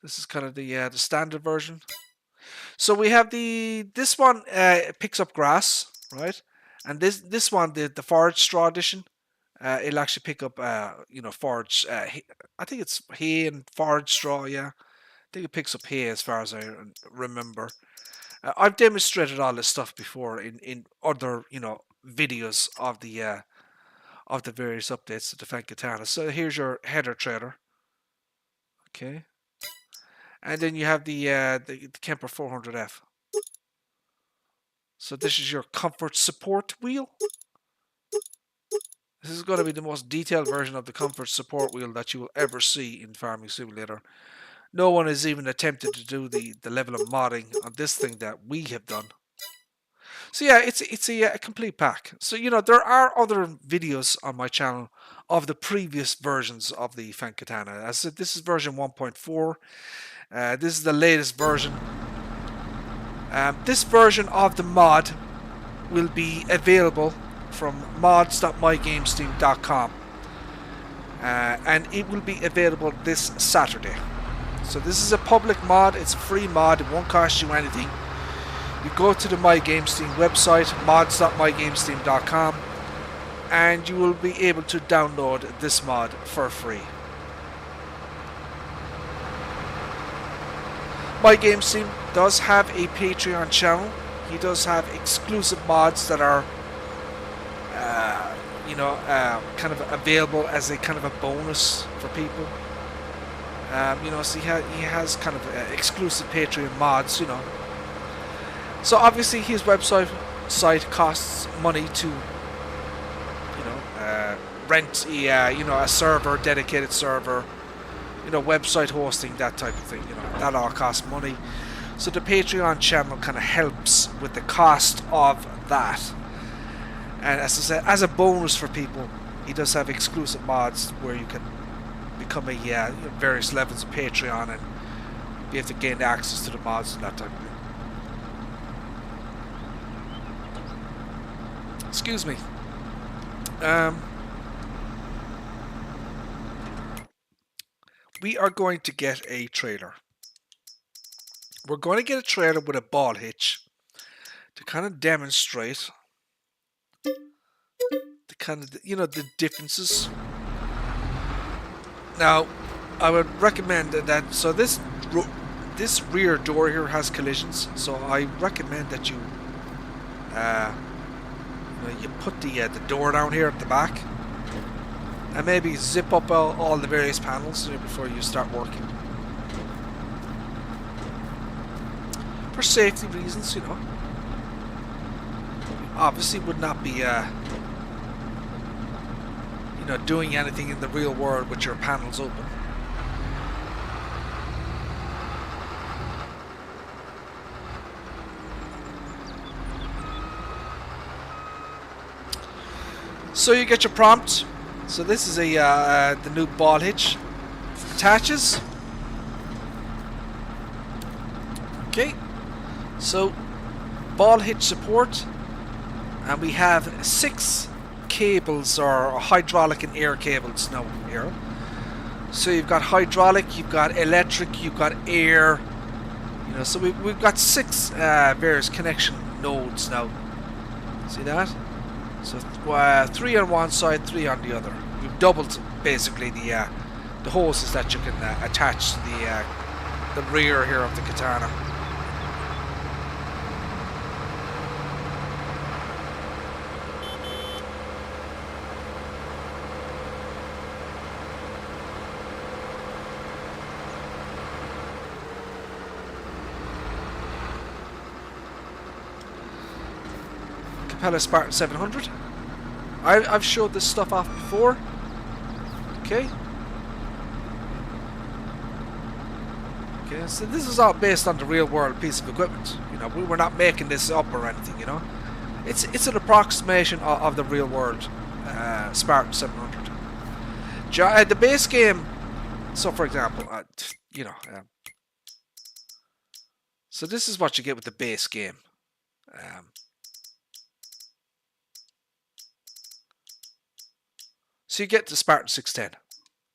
This is kind of the standard version. So we have this one picks up grass, right? And this one, the forage straw edition, it'll actually pick up forage. I think it's hay and forage straw. Yeah, I think it picks up hay as far as I remember. I've demonstrated all this stuff before in other videos of the various updates to the Fendt Katana. So here's your header trailer. Okay. And then you have the Kemper 400F. So this is your comfort support wheel. This is going to be the most detailed version of the comfort support wheel that you will ever see in Farming Simulator. No one has even attempted to do the level of modding on this thing that we have done. So yeah, it's a complete pack. So there are other videos on my channel of the previous versions of the Fendt Katana. As I said, this is version 1.4. This is the latest version. This version of the mod will be available from mods.mygamesteam.com, and it will be available this Saturday. So this is a public mod. It's a free mod. It won't cost you anything. You go to the MyGameSteam website, mods.mygamesteam.com, and you will be able to download this mod for free. MyGameSteam does have a Patreon channel. He does have exclusive mods that are kind of available as a kind of a bonus for people. So he has kind of exclusive Patreon mods, So obviously his site costs money to, rent a server, dedicated server, website hosting, that type of thing. That all costs money. So the Patreon channel kind of helps with the cost of that. And as I said, as a bonus for people, he does have exclusive mods where you can become various levels of Patreon and be able to gain access to the mods and that type of thing. Excuse me. We are going to get a trailer. We're going to get a trailer with a ball hitch to kind of demonstrate the kind of the differences Now, I would recommend that. So this rear door here has collisions. So I recommend that uh, you put the door down here at the back, and maybe zip up all the various panels before you start working. For safety reasons, obviously would not be doing anything in the real world with your panels open. So you get your prompt. So this is the new ball hitch. Attaches. Okay. So ball hitch support, and we have 6 cables, or hydraulic and air cables now here. So you've got hydraulic, you've got electric, you've got air. So we've got 6 various connection nodes now. See that? So 3 on one side, 3 on the other. We've doubled basically the hoses that you can attach to the rear here of the Katana. Capella Spartan 700. I've showed this stuff off before. Okay. Okay, so this is all based on the real world piece of equipment. We were not making this up or anything, It's an approximation of the real world Spartan 700. The base game, so for example, so this is what you get with the base game. So you get the Spartan 610,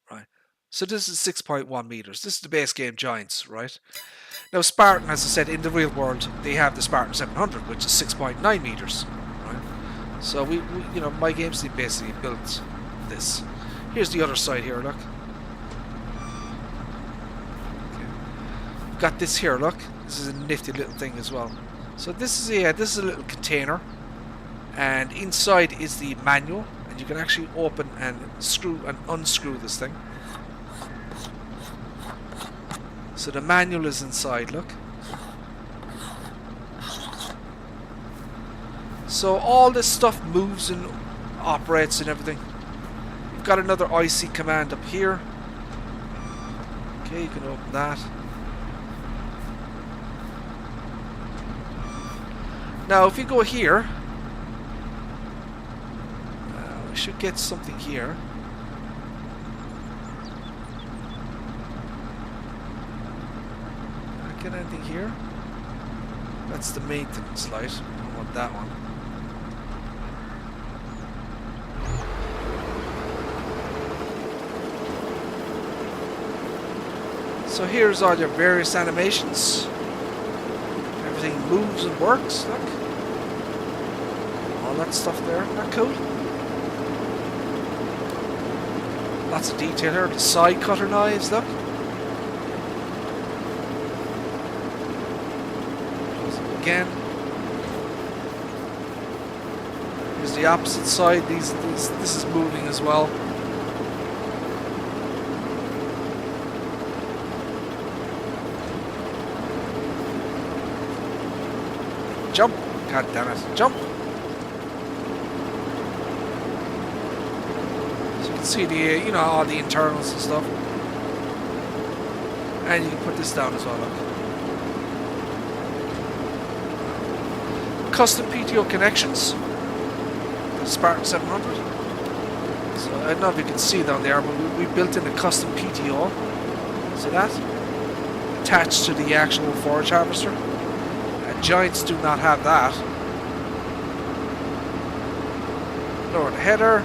right? So this is 6.1 meters. This is the base game Giants, right? Now Spartan, as I said, in the real world, they have the Spartan 700, which is 6.9 meters, right? So we my games team basically built this. Here's the other side here, look. Okay. We've got this here, look. This is a nifty little thing as well. So this is a little container, and inside is the manual. And you can actually open and screw and unscrew this thing. So the manual is inside, look. So all this stuff moves and operates and everything. You've got another IC command up here. Okay, you can open that. Now if you go here, we should get something here. Not get anything here. That's the maintenance light. I don't want that one. So here's all your various animations. Everything moves and works. Look. All that stuff there. Isn't that cool? Lots of detail here. The side cutter knives, look. Again. Here's the opposite side. This is moving as well. Jump! God damn it! Jump! See the all the internals and stuff, and you can put this down as well. Look. Custom PTO connections. The Spartan 700. So I don't know if you can see down there, but we built in a custom PTO. See that? Attached to the actual forage harvester. Giants do not have that. Lower the header.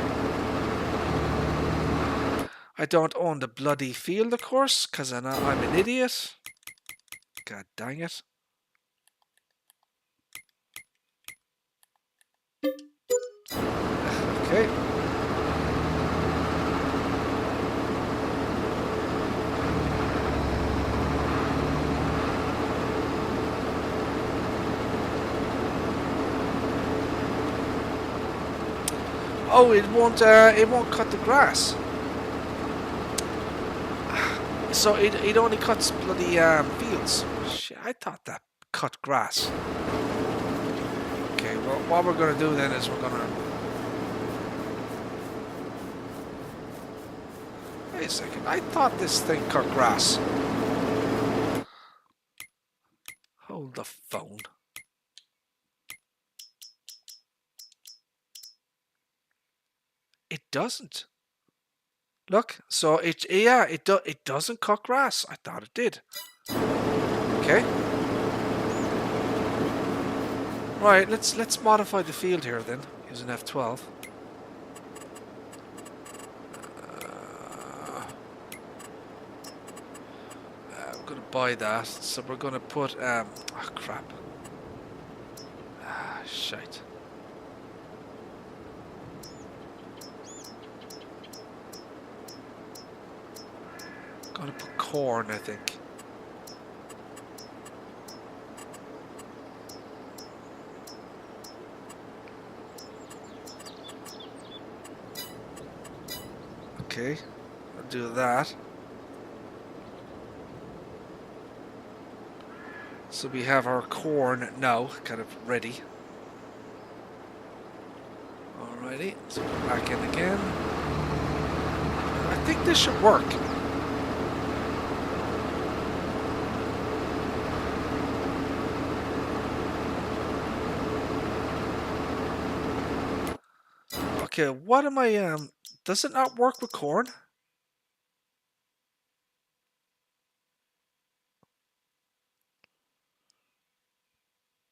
I don't own the bloody field, of course, because I'm an idiot. God dang it. Okay. Oh, it won't cut the grass. So it only cuts bloody fields. Shit, I thought that cut grass. Okay, well, what we're gonna do then is we're gonna. Wait a second. I thought this thing cut grass. Hold the phone. It doesn't. Look, so it doesn't cut grass. I thought it did. Okay. Right, let's modify the field here then using F12. I'm gonna buy that, so we're gonna put oh crap. Shite. Gonna put corn, I think. Okay, I'll do that. So we have our corn now kind of ready. Alrighty, so go back in again. I think this should work. Okay, what am I, does it not work with corn?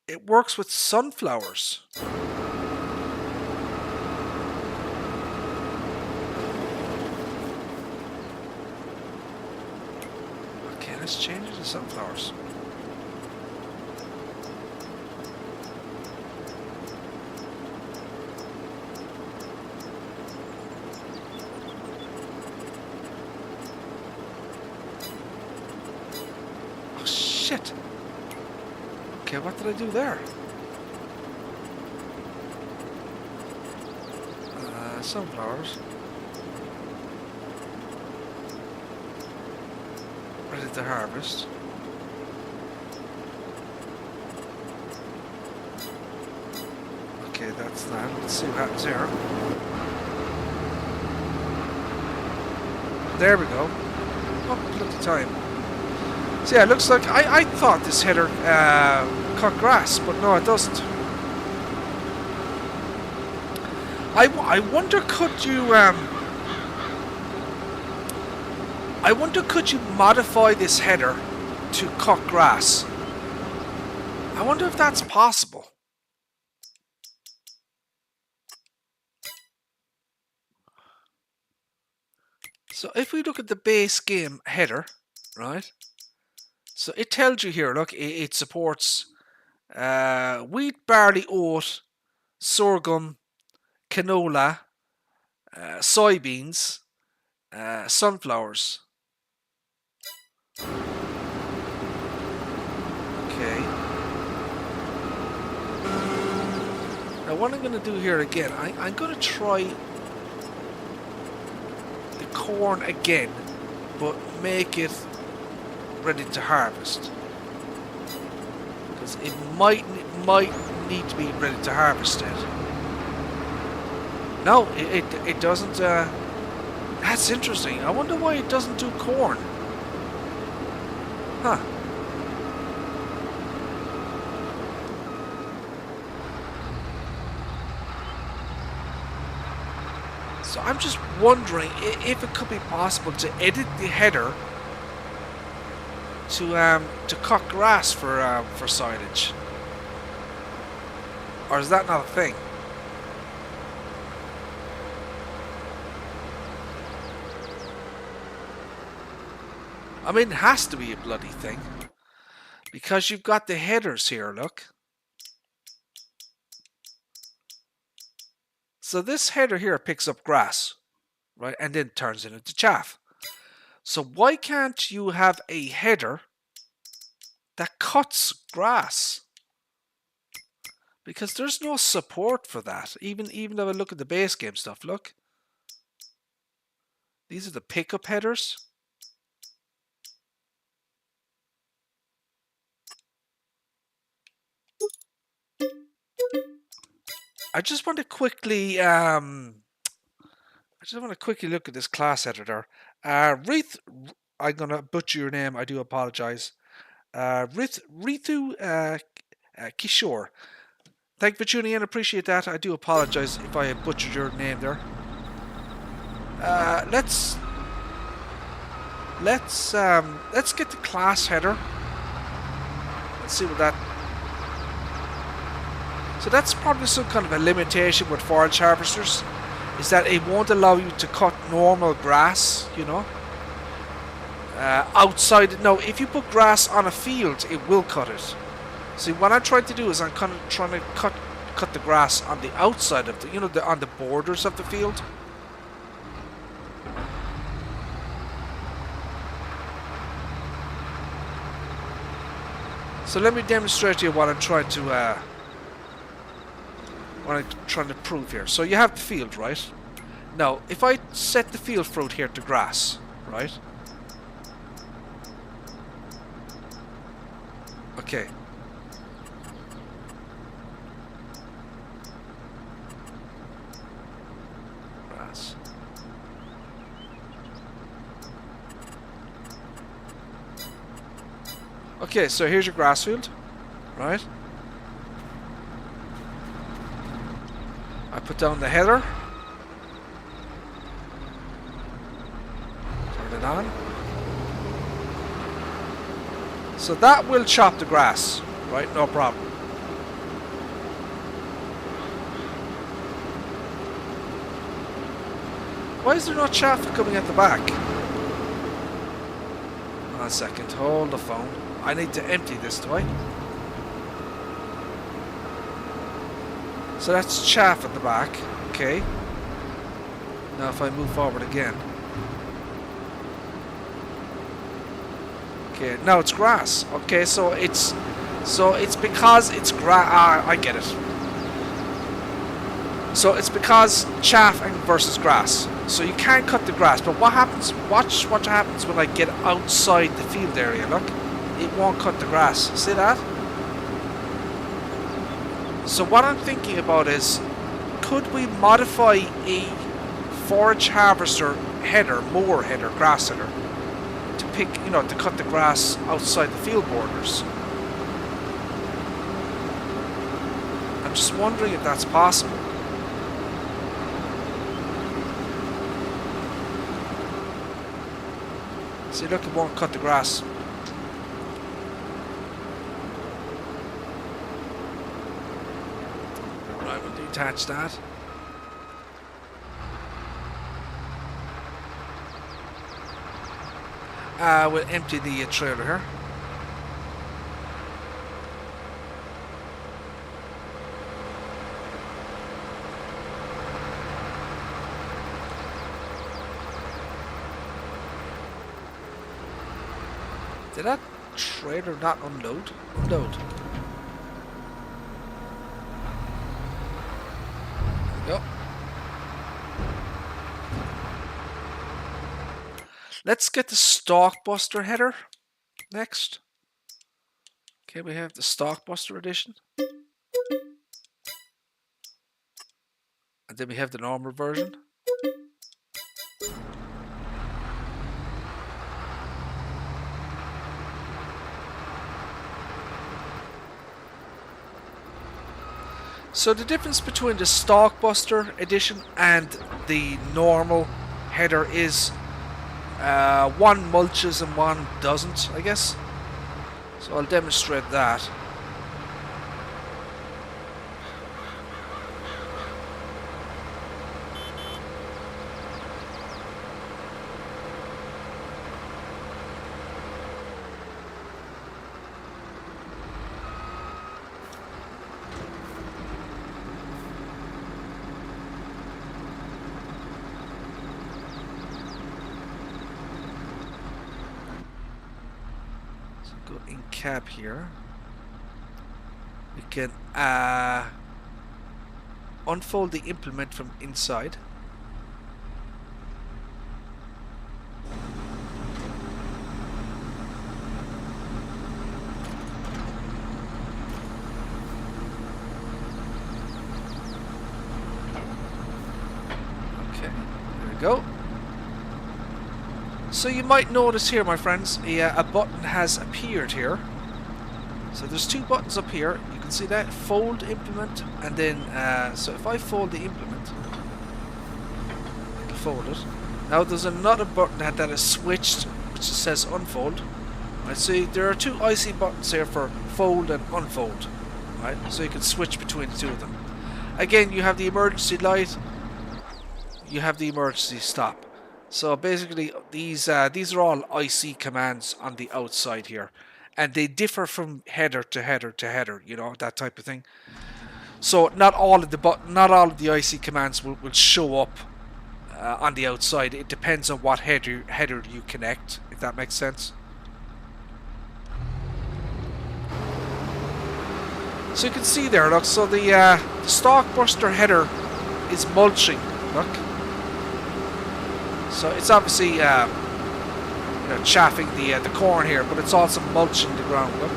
It works with sunflowers. Okay, let's change it to sunflowers. Oh, shit. Okay, what did I do there? Sunflowers. Ready to harvest. Okay, that's that. Let's see what happens here. There we go. Oh, bloody time. So yeah, it looks like I thought this header cut grass, but no, it doesn't. I wonder could you I wonder could you modify this header to cut grass? I wonder if that's possible. So if we look at the base game header, right? So it tells you here, look, it supports wheat, barley, oat, sorghum, canola, soybeans, sunflowers. Okay. Now what I'm going to do here again, I'm going to try the corn again, but make it ready to harvest. Because it might need to be ready to harvest it. No, it doesn't. That's interesting. I wonder why it doesn't do corn. Huh. So I'm just wondering if it could be possible to edit the header to cut grass for silage, or is that not a thing? I mean, it has to be a bloody thing because you've got the headers here. Look. So this header here picks up grass, right, and then turns it into chaff. So why can't you have a header that cuts grass? because there's no support for that. Even though I look at the base game stuff, look. These are the pickup headers. I just want to quickly look at this class editor. Rith, I'm gonna butcher your name. I do apologize. Ritu Kishore. Thank you for tuning in. Appreciate that. I do apologize if I butchered your name there. Let's get the class header. Let's see what that. So that's probably some kind of a limitation with forage harvesters, is that it won't allow you to cut normal grass, you know, outside. No, if you put grass on a field, it will cut it. See, what I'm trying to do is I'm kind of trying to cut the grass on the outside of the, you know, on the borders of the field. So let me demonstrate to you what I'm trying to prove here. So you have the field, right? Now, if I set the field fruit here to grass, right? Okay. Grass. Okay, so here's your grass field, right? I put down the header. Turn it on. So that will chop the grass, right? No problem. Why is there no chaff coming at the back? One second, hold the phone. I need to empty this, do I? So that's chaff at the back, okay. Now if I move forward again. Okay, now it's grass. Okay, so it's because it's grass. I get it. So it's because chaff versus grass. So you can't cut the grass, but what happens? Watch what happens when I get outside the field area. Look, it won't cut the grass. See that? So what I'm thinking about is, could we modify a forage harvester header, mower header, grass header, to pick, you know, to cut the grass outside the field borders? I'm just wondering if that's possible. See, look, it won't cut the grass. Right, we'll detach that. We'll empty the trailer here. Did that trailer not unload? Unload. There we go. Let's get the Stalkbuster header next. Okay, we have the Stalkbuster edition. And then we have the normal version. So the difference between the Stalkbuster edition and the normal header is one mulches and one doesn't, I guess. So I'll demonstrate that. Go in cab here. We can unfold the implement from inside. Okay, there we go. So you might notice here, my friends, a button has appeared here. So there's two buttons up here. You can see that, fold implement, and then so if I fold the implement, it'll fold it. Now there's another button that is switched, which says unfold. Right, so there are two IC buttons here for fold and unfold. Right, so you can switch between the two of them. Again, you have the emergency light, you have the emergency stop. So basically, these are all IC commands on the outside here, and they differ from header to header to header. You know, that type of thing. So not all of the IC commands will show up on the outside. It depends on what header you connect, if that makes sense. So you can see there, look. So the stalk buster header is mulching. Look. So it's obviously you know, chaffing the corn here, but it's also mulching the ground. Look.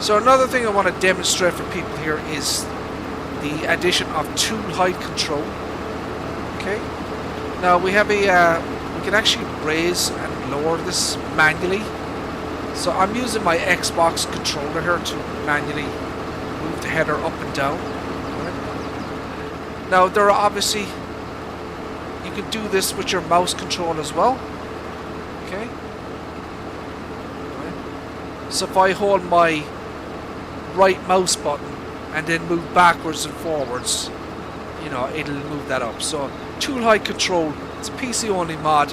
So another thing I want to demonstrate for people here is the addition of tool height control. Okay. Now we have we can actually raise and lower this manually. So I'm using my Xbox controller here to manually move the header up and down. Now there are obviously, you can do this with your mouse control as well. Okay. So if I hold my right mouse button and then move backwards and forwards, you know, it'll move that up. So tool height control, it's a PC only mod.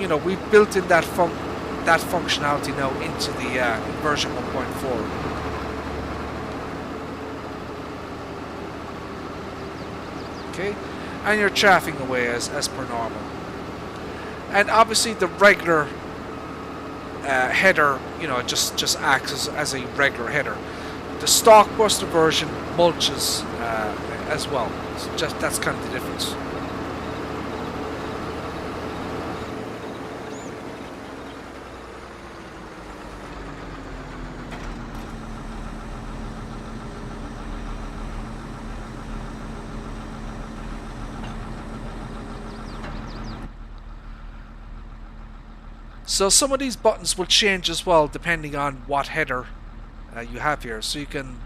You know, we've built in that functionality now into the version 1.4. Okay, and you're chaffing away as per normal. And obviously the regular header, you know, just acts as a regular header. The stalk buster version mulches as well. So just that's kind of the difference. So some of these buttons will change as well depending on what header you have here. So you can,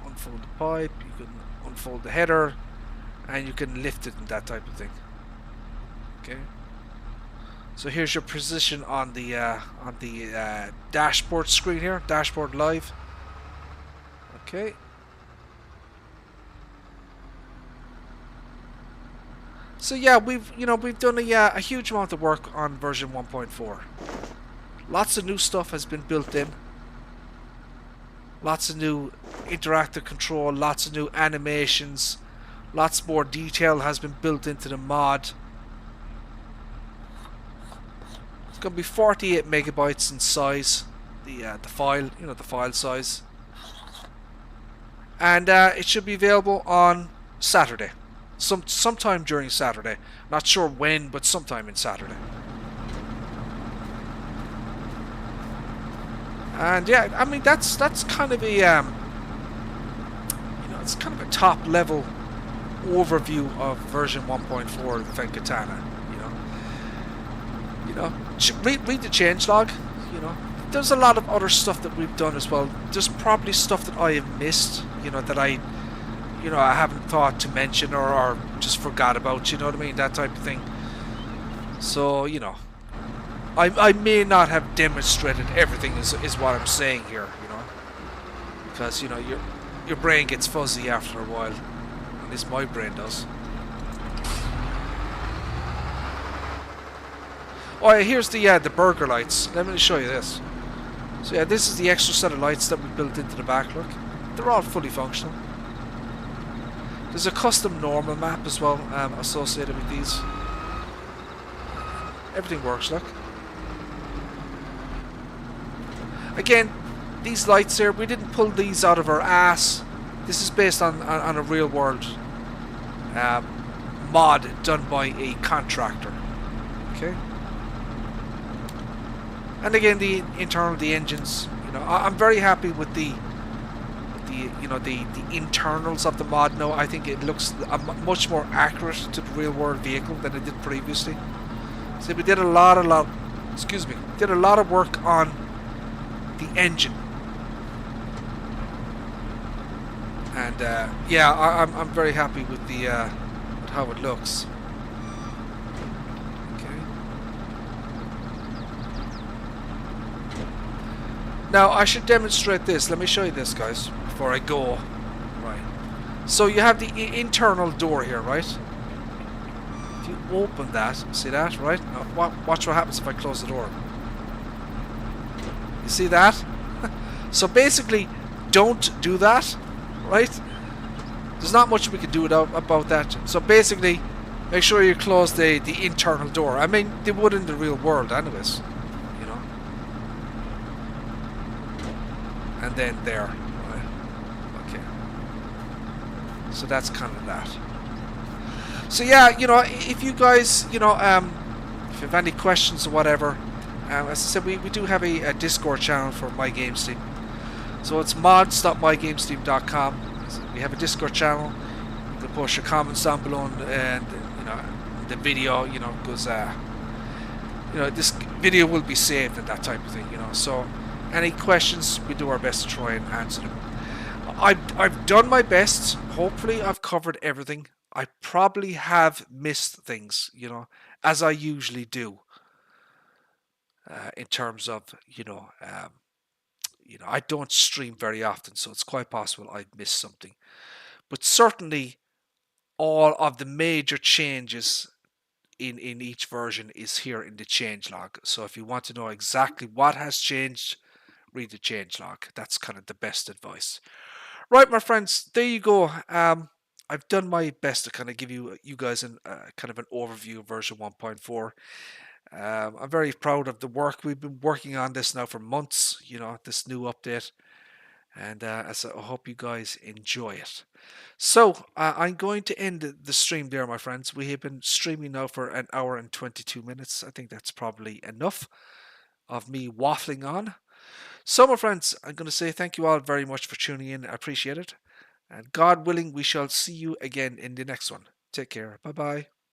unfold the pipe, you can unfold the header, and you can lift it and that type of thing. Okay. So here's your position on the dashboard screen here, dashboard live. Okay. So yeah, we've done a huge amount of work on version 1.4. Lots of new stuff has been built in. Lots of new interactive control, lots of new animations, lots more detail has been built into the mod. It's going to be 48 megabytes in size, the file, you know, the file size, and it should be available on Saturday. Sometime during Saturday. Not sure when, but sometime in Saturday. And yeah, I mean that's kind of a it's kind of a top level overview of version 1.4 of the Fendt Katana. Read the changelog. You know, there's a lot of other stuff that we've done as well. There's probably stuff that I have missed. You know, that I haven't thought to mention or just forgot about, you know what I mean, that type of thing. So, you know, I may not have demonstrated everything is what I'm saying here, you know, because, you know, your brain gets fuzzy after a while, at least my brain does. Oh yeah, here's the burger lights. Let me show you this. So yeah, this is the extra set of lights that we built into the back, look. They're all fully functional. There's a custom normal map as well associated with these. Everything works, look. Again, these lights here, we didn't pull these out of our ass. This is based on a real world um, mod done by a contractor. Okay. And again, the engines. I'm very happy with the internals of the mod now. I think it looks much more accurate to the real world vehicle than it did previously. So we did a lot of work on the engine. And yeah, I'm very happy with with how it looks. Okay. Now I should demonstrate this. Let me show you this, guys, before I go. Right. So you have the internal door here, right? If you open that, see that, right? Now watch what happens if I close the door. You see that? So basically, don't do that, right? There's not much we can do about that. So basically, make sure you close the internal door. I mean, they would in the real world anyways, you know. And then there, right? Okay. So that's kind of that. So yeah, if you guys, if you have any questions or whatever, as I said, we do have a Discord channel for My Games Team. So it's mods.mygamesteam.com. We have a Discord channel. You can post your comments down below, and the video, goes. This video will be saved and that type of thing. So any questions, we do our best to try and answer them. I've done my best. Hopefully, I've covered everything. I probably have missed things, as I usually do. In terms of, I don't stream very often, so it's quite possible I'd miss something. But certainly, all of the major changes in each version is here in the changelog. So if you want to know exactly what has changed, read the changelog. That's kind of the best advice. Right, my friends, there you go. I've done my best to kind of give you guys kind of an overview of version 1.4. I'm very proud of the work. We've been working on this now for months, this new update. And I hope you guys enjoy it. So I'm going to end the stream there, my friends. We have been streaming now for an hour and 22 minutes. I think that's probably enough of me waffling on. So, my friends, I'm going to say thank you all very much for tuning in. I appreciate it. And God willing, we shall see you again in the next one. Take care. Bye bye.